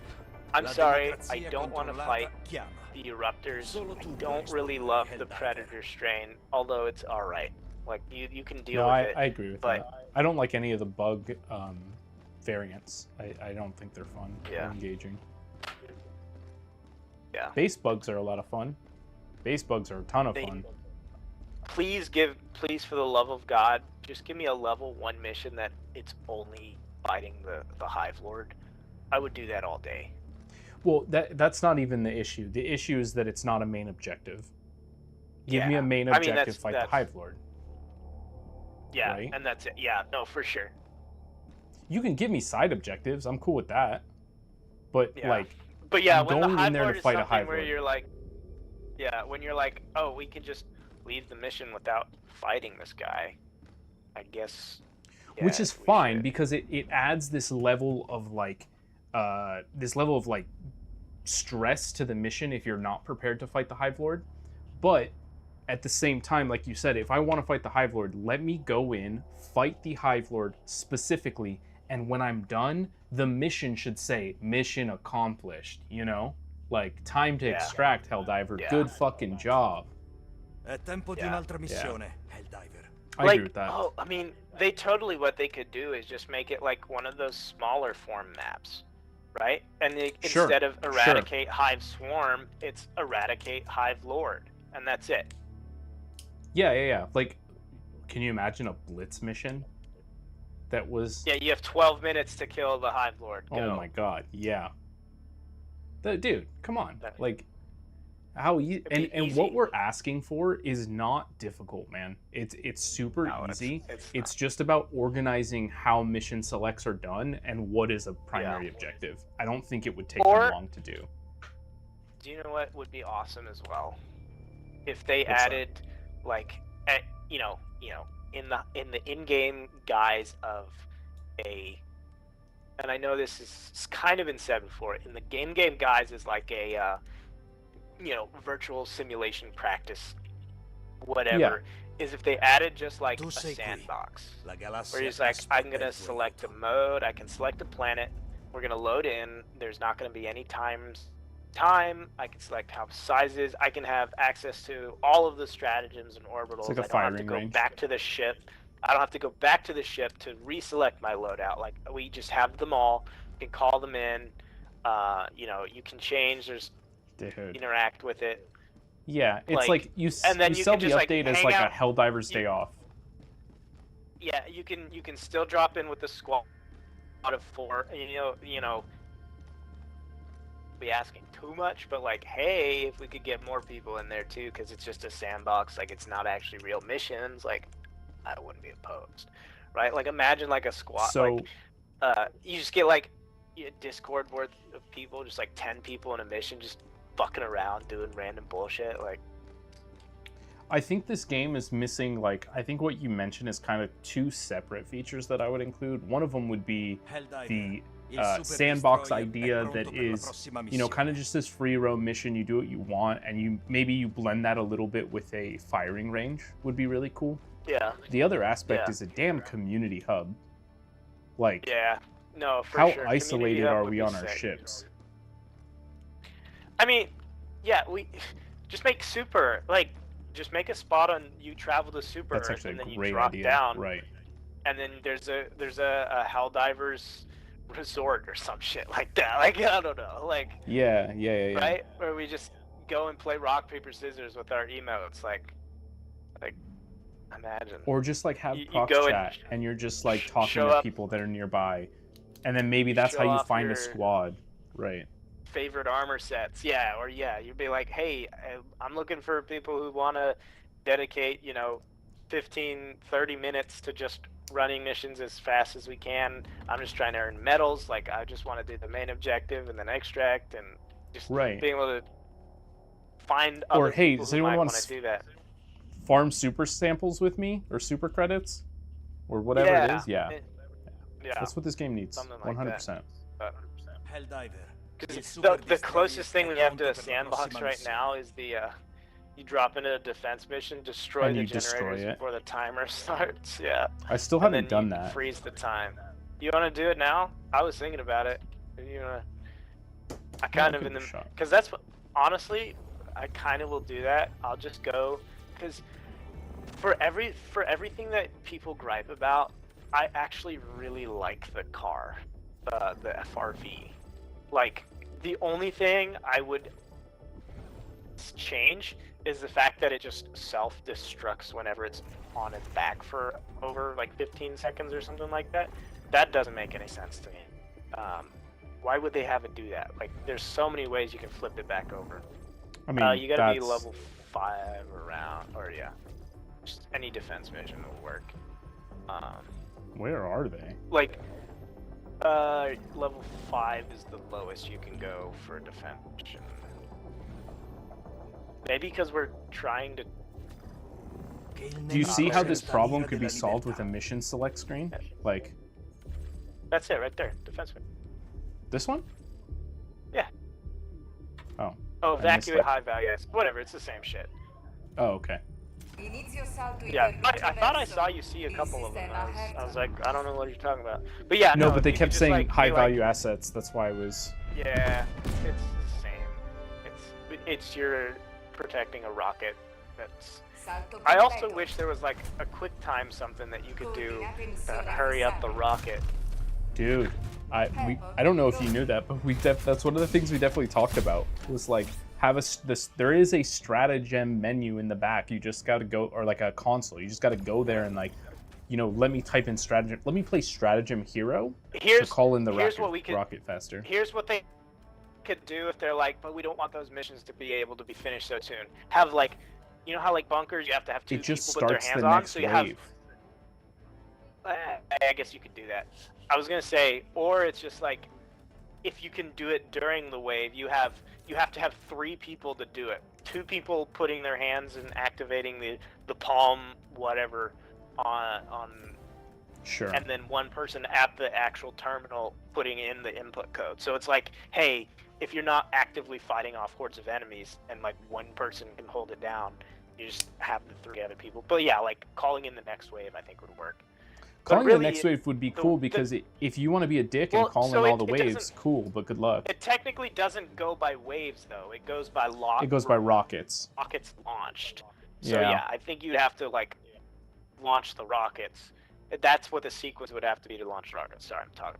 I'm sorry, I don't want to fight the Eruptors. I don't really love the Predator strain, although it's alright. Like, you can deal with it. I agree with that. I don't like any of the bug variants. I don't think they're fun or engaging. Yeah. Base bugs are a lot of fun. Base bugs are a ton of fun. Please, for the love of God, just give me a level 1 mission that it's only fighting the Hive Lord. I would do that all day. Well, that's not even the issue. The issue is that it's not a main objective. Give me a main objective, fight the Hive Lord. Yeah, right? And that's it. Yeah, no, for sure. You can give me side objectives. I'm cool with that. But but yeah, I'm when going the Hive in there Lord to is fight a something Hive where Lord. you're like, when you're like, oh, we can just leave the mission without fighting this guy, I guess. Yeah, which is fine because it adds this level of stress to the mission if you're not prepared to fight the Hive Lord. But at the same time, like you said, if I want to fight the Hive Lord, let me go in, fight the Hive Lord specifically, and when I'm done, the mission should say mission accomplished, you know? Like, time to extract, Helldiver. Good fucking job. È tempo di un'altra missione, Helldiver. I agree with that. Oh, I mean, what they could do is just make it like one of those smaller form maps, right? And instead of eradicate Hive Swarm, it's eradicate Hive Lord, and that's it. Yeah. Like, can you imagine a Blitz mission that was... Yeah, you have 12 minutes to kill the Hive Lord. Go. Oh my god, yeah. Dude, come on. Like, how easy... And what we're asking for is not difficult, man. It's super easy. It's just about organizing how mission selects are done and what is a primary objective. I don't think it would take them long to do. Do you know what would be awesome as well? If they added, like, in the in-game guise of a, and I know this is kind of been said before, in the game guise is like a, virtual simulation practice, whatever, is if they added just like a sandbox, where it's like, I'm gonna select a mode, I can select a planet, we're gonna load in, there's not gonna be any time time. I can select how sizes. I can have access to all of the stratagems and orbitals. like a I don't have to firing go range. back to the ship. I don't have to go back to the ship to reselect my loadout. Like, we just have them all. You can call them in. You can change. There's Dude. interact with it. Yeah, it's like you and then you you sell can the just, like, update as hang like a out. Helldivers Day Off. Yeah, you can still drop in with the squad of 4. Be asking too much, but like, hey, if we could get more people in there too, because it's just a sandbox, like, it's not actually real missions, like, I wouldn't be opposed, right? Like, imagine like a squad, So you just get like a Discord worth of people, just like 10 people in a mission, just fucking around doing random bullshit, like. I think this game is missing, like, I think what you mentioned is kind of 2 separate features that I would include. One of them would be the sandbox idea that is, kind of just this free roam mission. You do what you want, and maybe you blend that a little bit with a firing range would be really cool. Yeah. The other aspect is a damn community hub. Like, yeah, no, for how sure. isolated are we on our ships? I mean, yeah, we just make super, like, just make a spot on, you travel to Super That's Earth, actually and then a you great drop idea. down, Right. and then there's a Helldivers resort or some shit like that. Like, I don't know, like. Yeah. Right, where we just go and play rock paper scissors with our emotes, like imagine. Or just like have prox chat, and you're just like talking to people that are nearby, and then maybe that's how you find a squad, right? Favorite armor sets, yeah, or you'd be like, hey, I'm looking for people who want to dedicate 15-30 minutes to just running missions as fast as we can. I'm just trying to earn medals, like, I just want to do the main objective and then extract, and just being able to find other people who might want to do that. Farm super samples with me, or super credits, or whatever it is. Yeah, that's what this game needs. 100%. The closest thing we have to a sandbox right now is the you drop into a defense mission, destroy the generators before the timer starts. Yeah. I still haven't done that. Freeze the time. You want to do it now? I was thinking about it. I kind of in the, because that's what, honestly, I kind of will do that. I'll just go, because for everything that people gripe about, I actually really like the car, the FRV. Like, the only thing I would change is the fact that it just self-destructs whenever it's on its back for over like 15 seconds or something like that. That doesn't make any sense to me. Why would they have it do that? Like, there's so many ways you can flip it back over. I mean, you gotta be level 5 around, or just any defense mission will work. Where are they? Like, level 5 is the lowest you can go for a defense mission. Maybe because we're trying to. Do you see how this problem could be solved with a mission select screen? Like. That's it right there, defense mission. This one? Yeah. Oh. Oh, evacuate high value. Whatever, it's the same shit. Oh, okay. Yeah, I thought I saw you see a couple of them. I was like, I don't know what you're talking about. But yeah, no, but they kept saying like, high value assets. That's why I was. Yeah, it's the same. It's you're protecting a rocket. That's. I also wish there was like a quick time something that you could do to hurry up the rocket. Dude, I don't know if you knew that, but that's one of the things we definitely talked about. Was like there is a stratagem menu in the back. You just got to go, or like a console. You just got to go there and like, let me type in stratagem. Let me play stratagem hero to call in the rocket faster. Here's what they could do if they're like, but we don't want those missions to be able to be finished so soon. Have like, how like bunkers, you have to have 2 people put their hands on, so you have. I guess you could do that. I was gonna say, or it's just like, if you can do it during the wave, you have to have 3 people to do it. 2 people putting their hands and activating the palm whatever on. Sure. And then 1 person at the actual terminal putting in the input code. So it's like, hey, if you're not actively fighting off hordes of enemies and like 1 person can hold it down, you just have the 3 other people. But yeah, like calling in the next wave, I think would work. Calling really, the next wave would be cool because if you want to be a dick and call in all the waves, cool, but good luck. It technically doesn't go by waves, though. It goes by It goes by rockets. Rockets launched. So yeah, I think you'd have to like launch the rockets. That's what the sequence would have to be to launch rockets. Sorry, I'm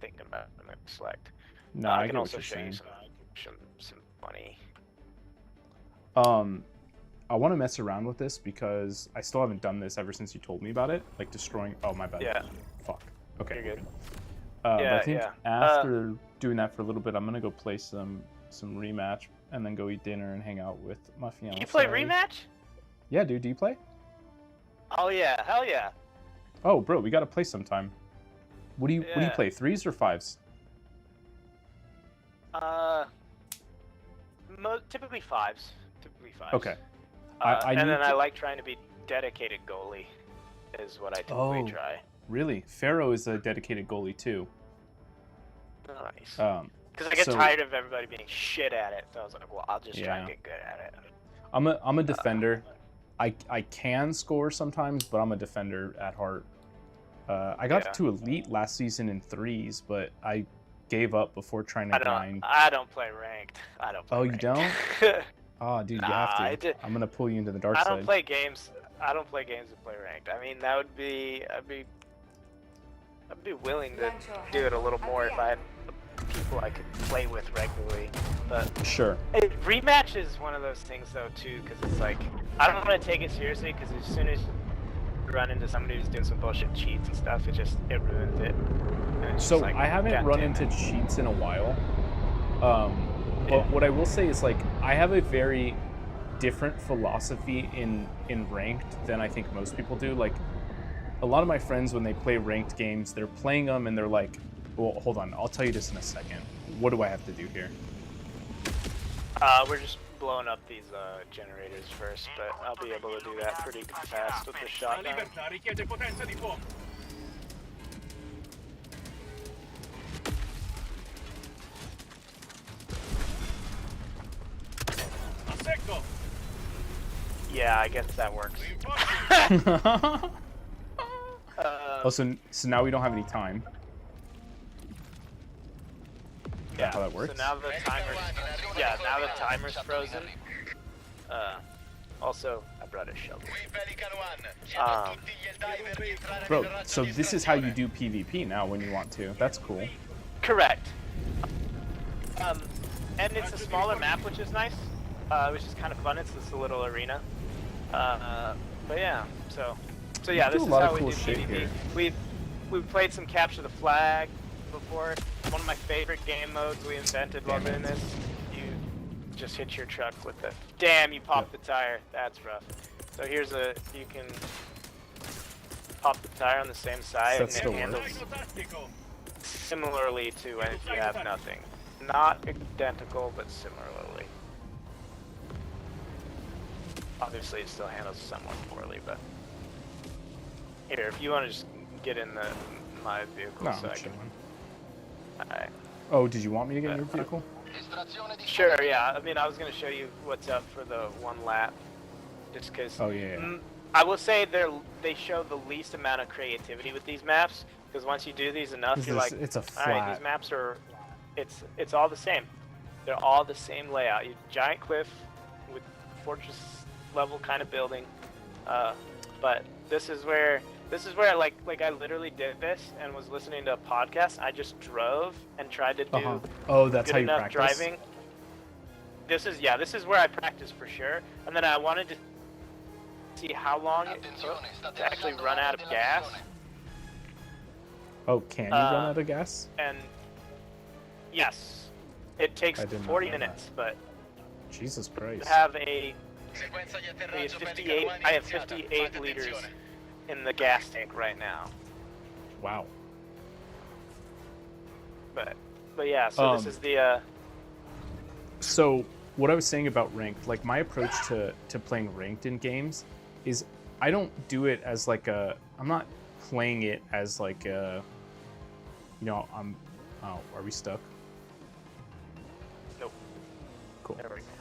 thinking about it. Select. No, I I can get also what show you're you saying. some money. I want to mess around with this because I still haven't done this ever since you told me about it. Like destroying. Oh my bad. Yeah. Fuck. Okay. You're good. But I think after doing that for a little bit, I'm gonna go play some rematch and then go eat dinner and hang out with my fiance. You play rematch? Yeah, dude. Do you play? Oh yeah, hell yeah. Oh, bro, we gotta play sometime. What do you play? 3s or 5s? Typically 5s. Typically 5s. Okay. And then I like trying to be dedicated goalie, is what I typically try. Really? Pharaoh is a dedicated goalie too. Nice. Because I get tired of everybody being shit at it, so I was like, well, I'll just try and get good at it. I'm a defender. I can score sometimes, but I'm a defender at heart. I got to elite last season in 3s, but I gave up before trying to grind. I don't play ranked. I don't play ranked. You don't? Oh, dude, you have to. I'm gonna pull you into the dark side. I don't play games that play ranked. I mean, that would be I'd be willing to do it a little more if I had people I could play with regularly. But sure. Rematch is one of those things though too, because it's like I don't want to take it seriously because as soon as you run into somebody who's doing some bullshit cheats and stuff, it ruins it. So like, I haven't run into cheats in a while. But what I will say is like I have a very different philosophy in ranked than I think most people do. Like a lot of my friends when they play ranked games, they're playing them and they're like, well, hold on, I'll tell you this in a second. What do I have to do here? We're just blowing up these generators first, but I'll be able to do that pretty fast with the shotgun. Yeah, I guess that works. So now we don't have any time. Yeah, how that works? So now the timer's frozen. Also, I brought a shovel. Bro, so this is how you do PvP now when you want to. That's cool. Correct. And it's a smaller map, which is nice. Which is kind of fun. It's this little arena. But yeah, so yeah, this is how we do PvP. We've played some Capture the Flag before. One of my favorite game modes we invented while doing this. You just hit your truck with the... Damn, you popped the tire. That's rough. So you can pop the tire on the same side and it handles similarly to when if you have nothing. Not identical, but similarly. Obviously, it still handles somewhat poorly, but... Here, if you want to just get in my vehicle so I can... Alright. Oh, did you want me to get in your vehicle? Sure, yeah. I mean, I was going to show you what's up for the one lap. Just because... Oh, yeah. I will say they show the least amount of creativity with these maps. Because once you do these enough, you're like, it's a flat. Alright, these maps are... It's all the same. They're all the same layout. You giant cliff with fortress level kind of building. But this is where like I literally did this and was listening to a podcast. I just drove and tried to do that's how you practice? Driving. This is where I practice for sure. And then I wanted to see how long it took to actually run out of gas. Oh, can you run out of gas? And yes, it takes 40 minutes, but Jesus Christ. I have 58 liters in the gas tank right now. Wow. But yeah, so this is the So what I was saying about ranked, like my approach to playing ranked in games is I don't do it as like I'm not playing it as like are we stuck? Nope. Cool.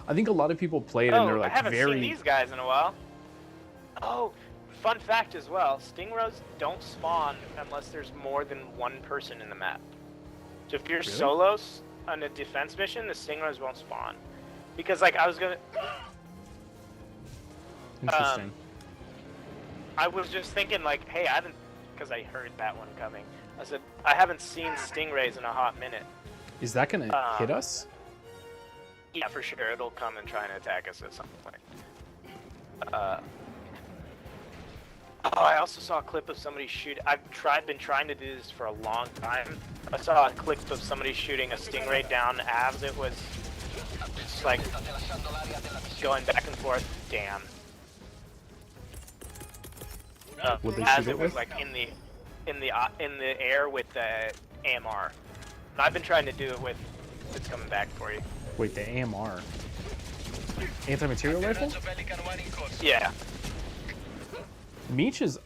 I think a lot of people play it and they're like I haven't seen these guys in a while. Oh, fun fact as well, stingrays don't spawn unless there's more than one person in the map. So if you're Really? solos on a defense mission, the stingrays won't spawn. Because like I was gonna Interesting. I was just thinking like, hey, I haven't, because I heard that one coming. I said, I haven't seen stingrays in a hot minute. Is that gonna hit us? Yeah, for sure. It'll come and try and attack us at some point. I also saw a clip of somebody shoot. Been trying to do this for a long time. I saw a clip of somebody shooting a stingray down as it was just like going back and forth. Damn. Would they as shoot it it was with? like in the air with the AMR. And I've been trying to do it with. It's coming back for you. Wait, the AMR. Anti-material rifle? Yeah.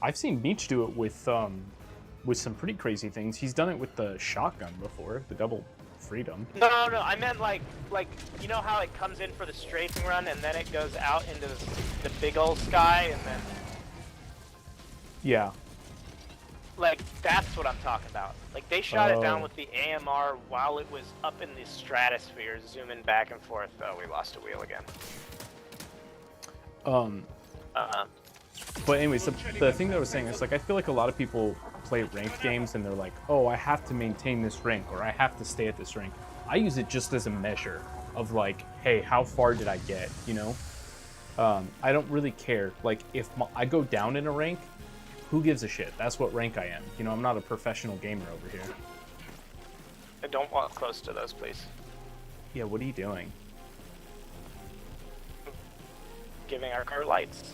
I've seen Meech do it with some pretty crazy things. He's done it with the shotgun before, the double freedom. No, I meant like you know how it comes in for the strafing run and then it goes out into the big old sky and then Yeah. like that's what I'm talking about. Like they shot it down Oh. with the AMR while it was up in the stratosphere, zooming back and forth. Oh, we lost a wheel again. But anyways, the thing that I was saying is like I feel like a lot of people play ranked games and they're like, oh, I have to maintain this rank or I have to stay at this rank. I use it just as a measure of like, hey, how far did I get? You know, I don't really care. Like if I go down in a rank, who gives a shit? That's what rank I am. You know, I'm not a professional gamer over here. I don't walk close to those, please. Yeah, what are you doing? Giving our car lights.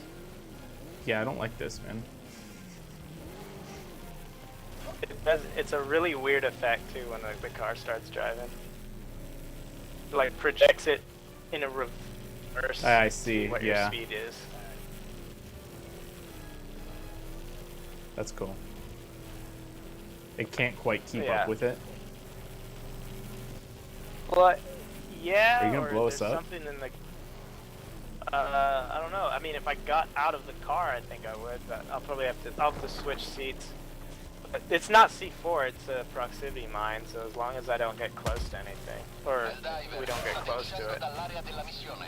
Yeah, I don't like this, man. It's a really weird effect too when the car starts driving. It, like projects it in a reverse. I see, What yeah. your speed is. That's cool. It can't quite keep Yeah. up with it. But yeah, Are you gonna or blow us there's up? something in the. I don't know. I mean, if I got out of the car, I think I would. But I'll probably have to switch seats. But it's not C4. It's a proximity mine. So as long as I don't get close to anything, or we don't get close to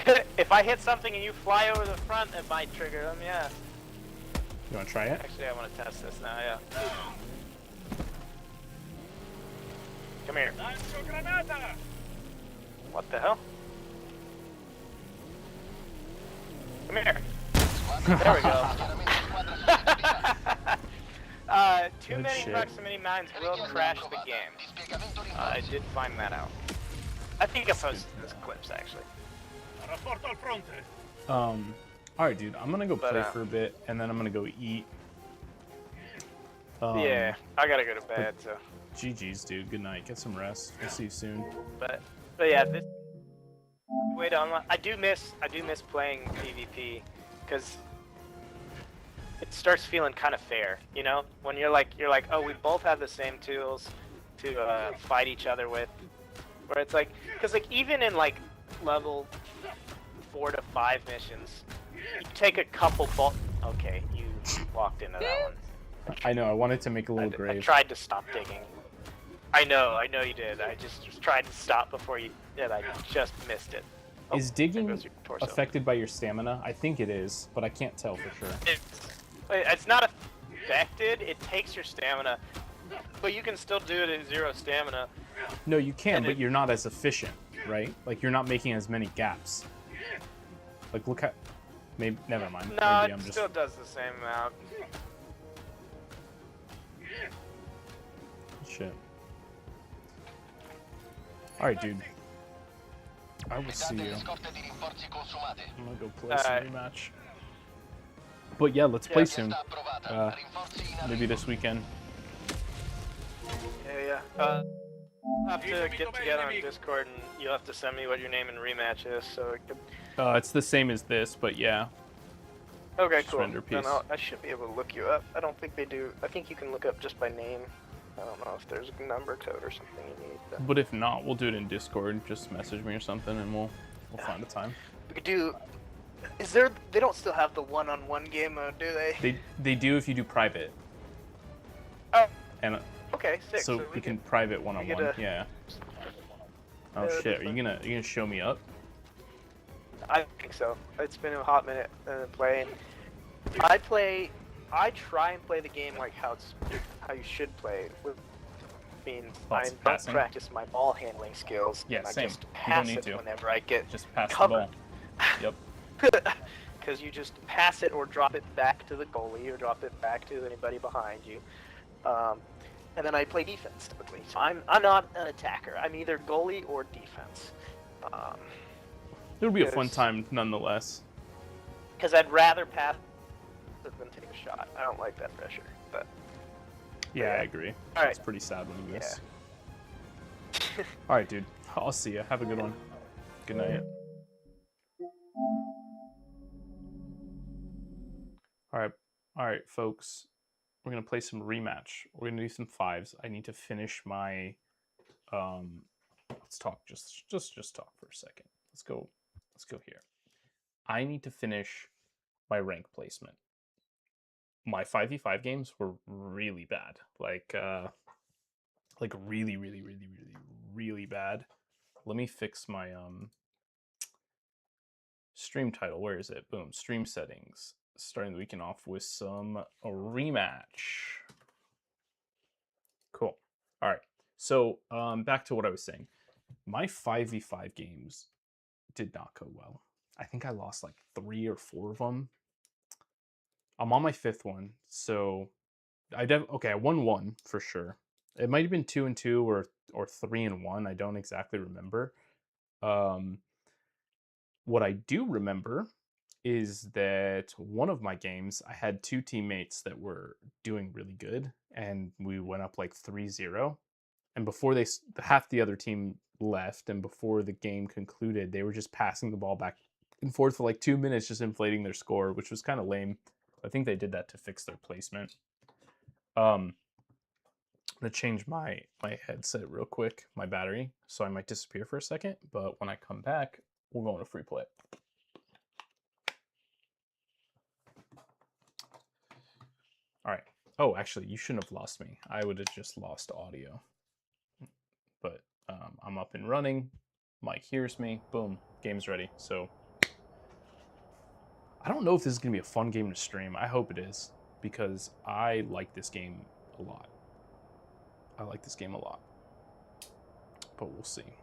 it. If I hit something and you fly over the front, it might trigger them. Yeah. You want to try it? Actually, I want to test this now. Yeah. Come here. What the hell? Come here. There we go. Too Good many shit. proximity mines will crash the game. I did find that out. I think I posted this clips actually. Alright, dude, I'm gonna go But, play for a bit, and then I'm gonna go eat. Yeah, I gotta go to bed. So, GG's, dude. Good night. Get some rest. We'll see you soon. but yeah, this. Wait on. I do miss playing PvP, because it starts feeling kind of fair, you know? When you're like, oh, we both have the same tools to fight each other with. Where it's like, because like even in like level 4 to 5 missions, you take a couple Okay, you walked into that one. I know, I wanted to make a little I grave. tried to stop digging. I know you did. I just tried to stop before you did. I just missed it. Oh, Is there digging goes your torso. affected by your stamina? I think it is, but I can't tell for sure. It's not affected. It takes your stamina, but you can still do it at 0 stamina. No, you can, And but it- you're not as efficient, right? Like, you're not making as many gaps. Like, look at... Maybe... Never mind. No, Maybe it I'm just... still does the same amount. Shit. Alright, dude. I will see you. I'm gonna go play some Alright. rematch. But yeah, let's play Yeah. soon. Maybe this weekend. Yeah. I'll have to get together on Discord, and you'll have to send me what your name and rematch is, so it could. It's the same as this, but yeah. Okay, cool. Surrender Then piece. I should be able to look you up. I don't think they do. I think you can look up just by name. I don't know if there's a number code or something you need. But if not, we'll do it in Discord. Just message me or something, and we'll find a time. We could do Is there? They don't still have the one-on-one game mode, do they? They do if you do private. Oh, And okay, sick. so we can private one-on-one. Yeah. Oh that'd be shit! Are fun. you gonna show me up? I think so. It's been a hot minute playing. I try and play the game like how you should play. Which means I don't passing? practice my ball handling skills. Yeah, and same. I just You don't pass need it to. whenever I get Just pass covered. the ball. Yep. Because you just pass it or drop it back to the goalie or drop it back to anybody behind you. And then I play defense typically. So I'm not an attacker. I'm either goalie or defense. It would be a fun time nonetheless. Because I'd rather pass than take a shot. I don't like that pressure. But Yeah, I agree. All right. It's pretty sad when you miss. All right, dude. I'll see you. Have a good one. Good night. All right, folks. We're gonna play some rematch. We're gonna do some fives. I need to finish my. Let's talk. Just talk for a second. Let's go here. I need to finish my rank placement. My 5v5 games were really bad. Like really, really, really, really, really bad. Let me fix my stream title. Where is it? Boom. Stream settings. Starting the weekend off with some rematch. Cool. All right. So back to what I was saying. My 5v5 games did not go well. I think I lost like 3 or 4 of them. I'm on my 5th one, so I won 1 for sure. It might have been 2-2 or 3-1. I don't exactly remember. What I do remember is that one of my games, I had 2 teammates that were doing really good, and we went up like 3-0. And before half the other team left, and before the game concluded, they were just passing the ball back and forth for like 2 minutes, just inflating their score, which was kind of lame. I think they did that to fix their placement. I'm gonna change my headset real quick, my battery, so I might disappear for a second, but when I come back, we'll go into free play. All right. Oh, actually, you shouldn't have lost me. I would have just lost audio. But I'm up and running. Mike hears me. Boom. Game's ready. So I don't know if this is going to be a fun game to stream. I hope it is, because I like this game a lot. But we'll see.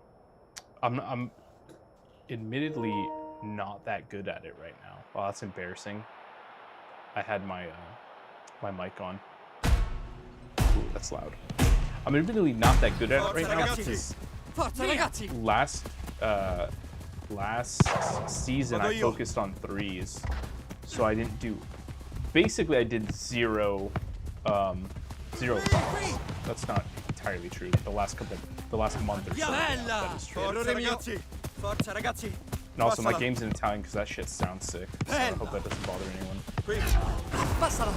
I'm admittedly not that good at it right now. Well, that's embarrassing. I had my my mic on. Ooh, that's loud. I'm admittedly not that good at it right now because last season I focused on 3s, so I didn't do. Basically, I did 0 thoughts. That's not entirely true. The last month or so, that is true. And also, my game's in Italian because that shit sounds sick. So I hope that doesn't bother anyone. Passala.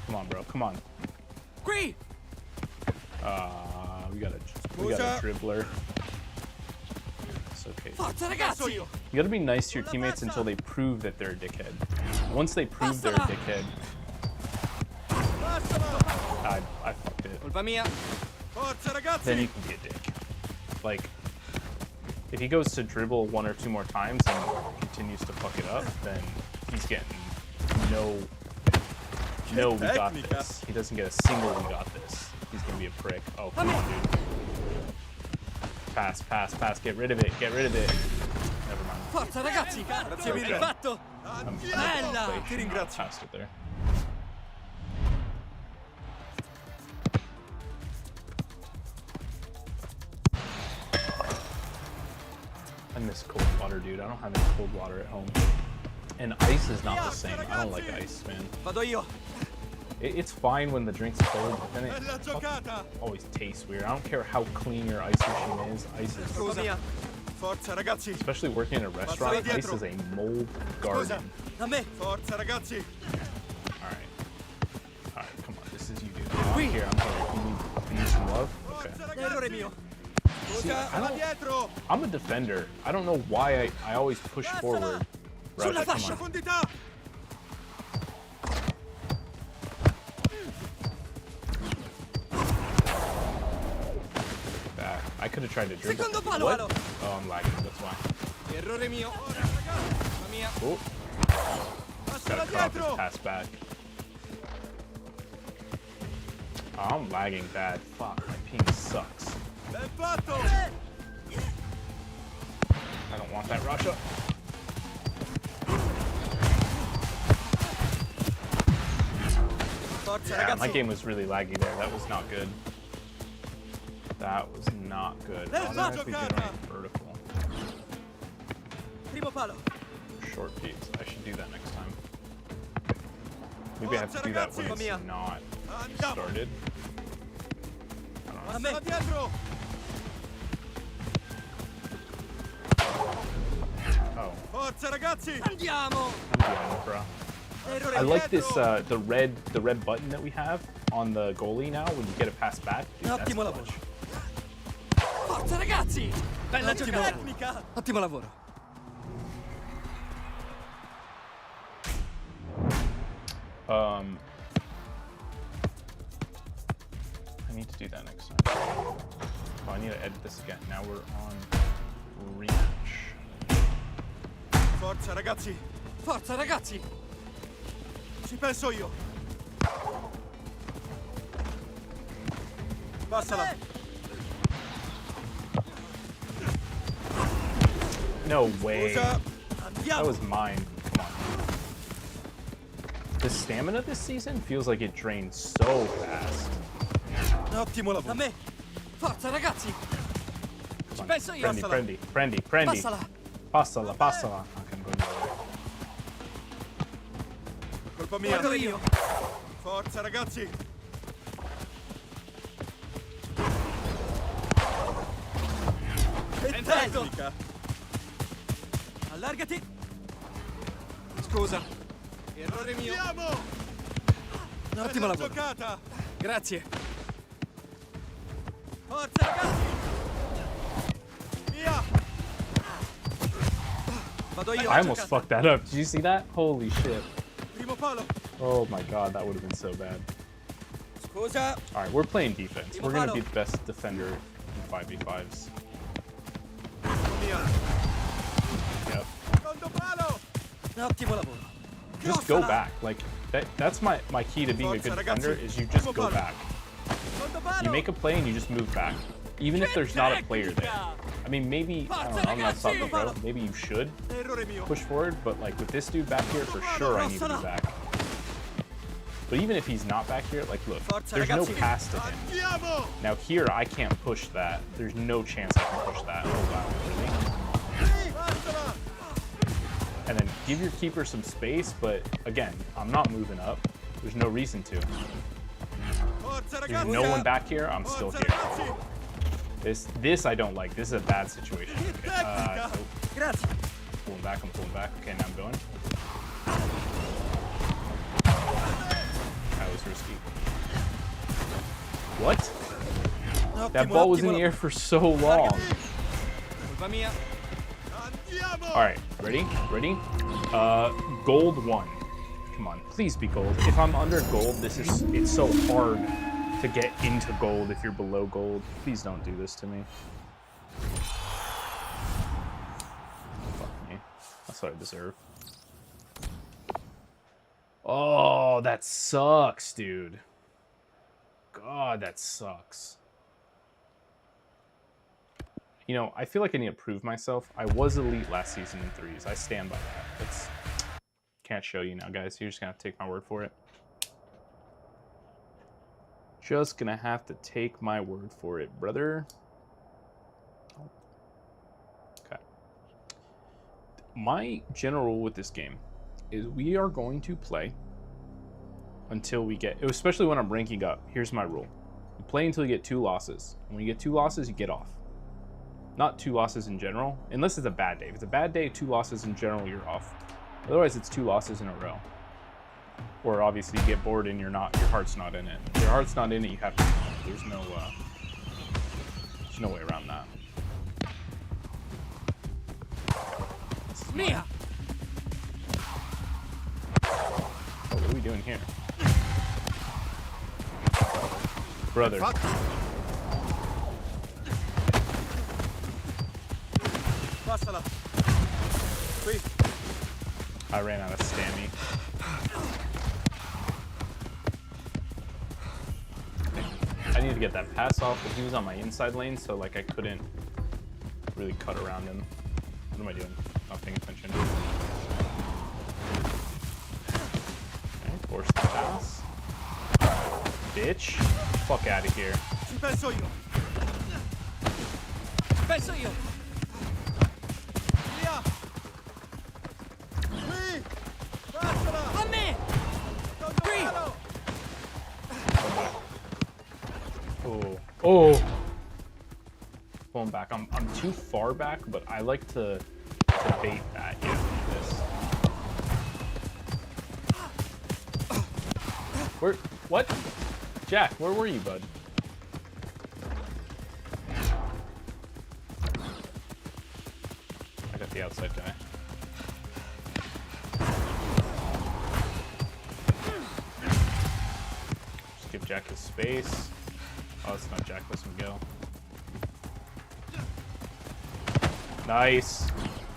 Come on, bro. Come on. We got a dribbler. It's okay. You gotta be nice to your teammates until they prove that they're a dickhead. Once they prove they're a dickhead, I fucked it. Then you can be a dick. Like, if he goes to dribble 1 or 2 more times and continues to fuck it up, then he's getting no, we got this. He doesn't get a single we got this. He's gonna be a prick. Oh, come on, dude. Pass. Get rid of it. Never mind. Forza ragazzi! Grazie mille. Fatto! Bella! Ti ringrazio. Passed it there. I miss cold water, dude. I don't have any cold water at home. And ice is not the same. I don't like ice, man. Vado io. It's fine when the drink's cold, but then it always tastes weird. I don't care how clean your ice machine is. Ice is... Forza ragazzi! Especially working in a restaurant, ice is a mold garden. Forza ragazzi! Alright, come on. This is you, dude. I'm here. You need some love? Okay. See, I'm a defender. I don't know why I always push forward. Roger, come on. Back. I could have tried to dribble. What? Oh, I'm lagging. That's why. Oh. Gotta cut off his pass back. Oh, I'm lagging bad. Fuck, my ping sucks. I don't want that Russia. Yeah, my game was really laggy there. That was not good. That was not good. Automatically generate vertical. Short feeds. I should do that next time. Maybe I have to do that when it's not started. I don't know. Oh. Andiamo, bro. I like this the red button that we have on the goalie now when you get a pass back. Dude, that's clutch. Forza ragazzi! Bella tecnica! Ottimo lavoro. I need to do that next time. Oh, I need to edit this again. Now we're on Rematch. Forza ragazzi! Forza ragazzi! Ci penso io. Passala. No way. That was mine. Come on. The stamina this season feels like it drains so fast. Ottimo lavoro. A me. Forza ragazzi. Ci penso io. Prendi. Passala. Passala. Okay, I'm going the other way. Colpa mia. Vado io. Forza ragazzi. Tecnica. Allargati. Scusa. Errore mio. Ottimo lavoro. Grazie. Forza ragazzi. Via. Vado io. I almost fucked that up. Did you see that? Holy shit. Primo palo. Oh my god, that would have been so bad. Scusa. Alright, we're playing defense. We're gonna be the best defender in 5v5s. Yep. Ottimo lavoro. Just go back. Like that's my key to being a good defender is you just go back. You make a play and you just move back. Even if there's not a player there. I mean, maybe, I don't know, I'm not soccer pro. Maybe you should push forward, but like with this dude back here, for sure I need to be back. But even if he's not back here, like look, there's no pass to him. Now here, I can't push that. There's no chance I can push that. Oh wow, really? And then give your keeper some space, but again, I'm not moving up. There's no reason to. There's no one back here, I'm still here. This I don't like. This is a bad situation. Okay. I'm pulling back. Okay, now I'm going. That was risky. What? That ball was in the air for so long. Alright, ready? Gold 1. Come on, please be gold. If I'm under gold, it's so hard to get into gold if you're below gold. Please don't do this to me. Fuck me. That's what I deserve. Oh, that sucks, dude. God, that sucks. You know, I feel like I need to prove myself. I was elite last season in threes. I stand by that. Can't show you now, guys. You're just gonna have to take my word for it. Just gonna have to take my word for it, brother. Okay. My general rule with this game is we are going to play until we get, especially when I'm ranking up. Here's my rule. You play until you get 2 losses. When you get 2 losses, you get off. Not 2 losses in general, unless it's a bad day. If it's a bad day, 2 losses in general, you're off. Otherwise, it's 2 losses in a row. Or obviously you get bored and your heart's not in it. If your heart's not in it, you have to. There's no There's no way around that. This is Mia! Oh, what are we doing here? Brother. Passala. Qui. I ran out of stamina. I need to get that pass off, but he was on my inside lane, so like I couldn't really cut around him. What am I doing? Not paying attention. Okay, force the pass. Bitch. Fuck out of here. Ci penso io. Penso io. Via. Qui. Passala. A me. Qui. Oh. Oh. Pulling back. I'm too far back, but I like to bait that. Yeah, like this. Where? What? Jack, where were you, bud? I got the outside guy. Just give Jack his space. Oh, it's not Jack, that's Miguel. Nice.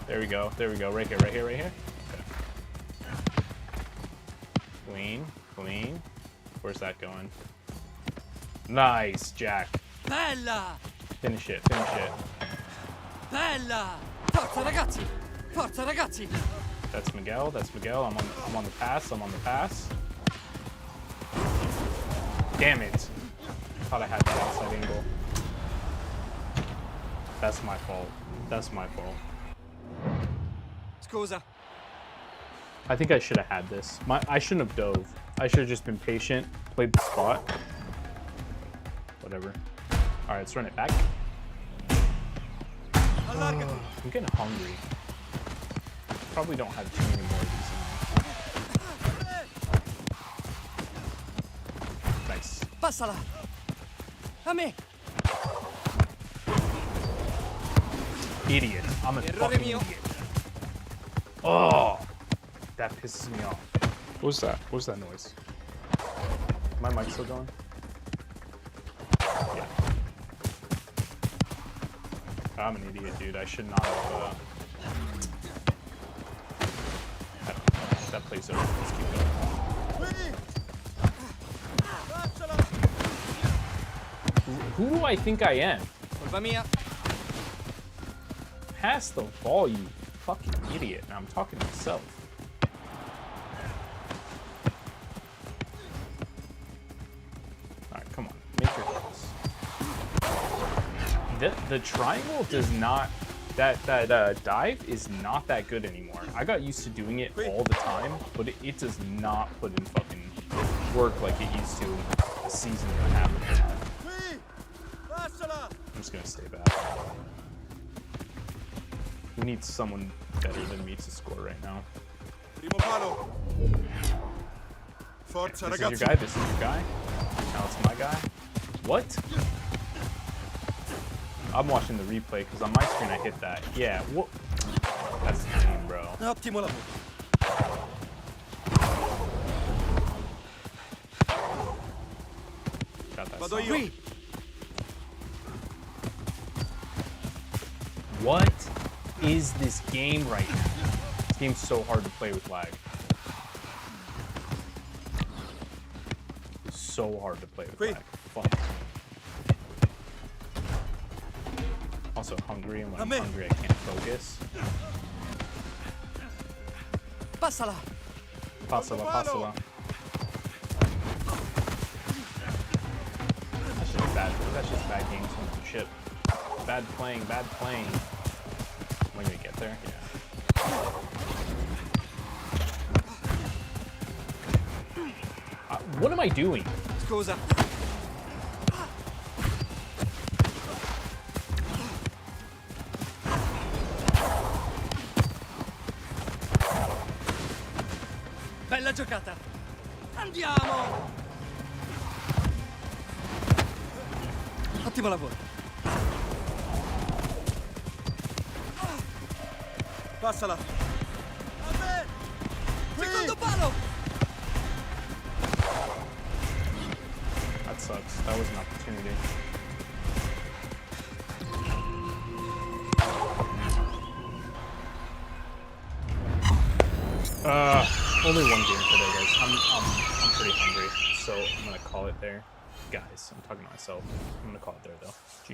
There we go. There we go. Right here, right here, right here. Okay. Clean, clean. Where's that going? Nice, Jack. Bella. Finish it, finish it. Bella. Forza ragazzi. Forza ragazzi. That's Miguel, that's Miguel. I'm on the pass, I'm on the pass. Damn it. Thought I had that outside angle. That's my fault. That's my fault. Scusa. I think I should have had this. I shouldn't have dove. I should have just been patient, played the spot. Whatever. All right, let's run it back. Allargati. I'm getting hungry. Probably don't have too many more of these in there. Nice. Passala. A me. Idiot. I'm a Errore fucking mio. idiot. Oh, that pisses me off. What was that? What was that noise? My mic still going? Yeah. I'm an idiot, dude. I should not have. That plays over. Let's keep going. Who do I think I am? Colpa mia. Pass the ball, you fucking idiot. Now I'm talking to myself. Alright, come on. Make your cross. The triangle does not... That dive is not that good anymore. I got used to doing it all the time, but it does not put in fucking work like it used to a season and a half ago. I'm just gonna stay back. We need someone better than me to score right now. Primo palo. Forza This is ragazzi. your guy, this is your guy. Now it's my guy. What? I'm watching the replay because on my screen I hit that. Yeah, what? That's lame, bro. Ottimo lavoro. Got that Vado song. io. Qui. What is this game right now? This game's so hard to play with lag. It's so hard to play with Qui. lag. Fuck. Also hungry, and when I'm hungry I can't focus. Passala. Passala, passala. That's just bad. That's just bad gamesmanship. Bad playing, bad playing. Am I gonna get there? Yeah. What am I doing? Scusa. Bella giocata. Andiamo. Ottimo lavoro. Passala. A me! Secondo palo! That sucks. That was an opportunity. Only one game today, guys. I'm pretty hungry, so I'm gonna call it there. Guys, I'm talking to myself. I'm gonna call it there though.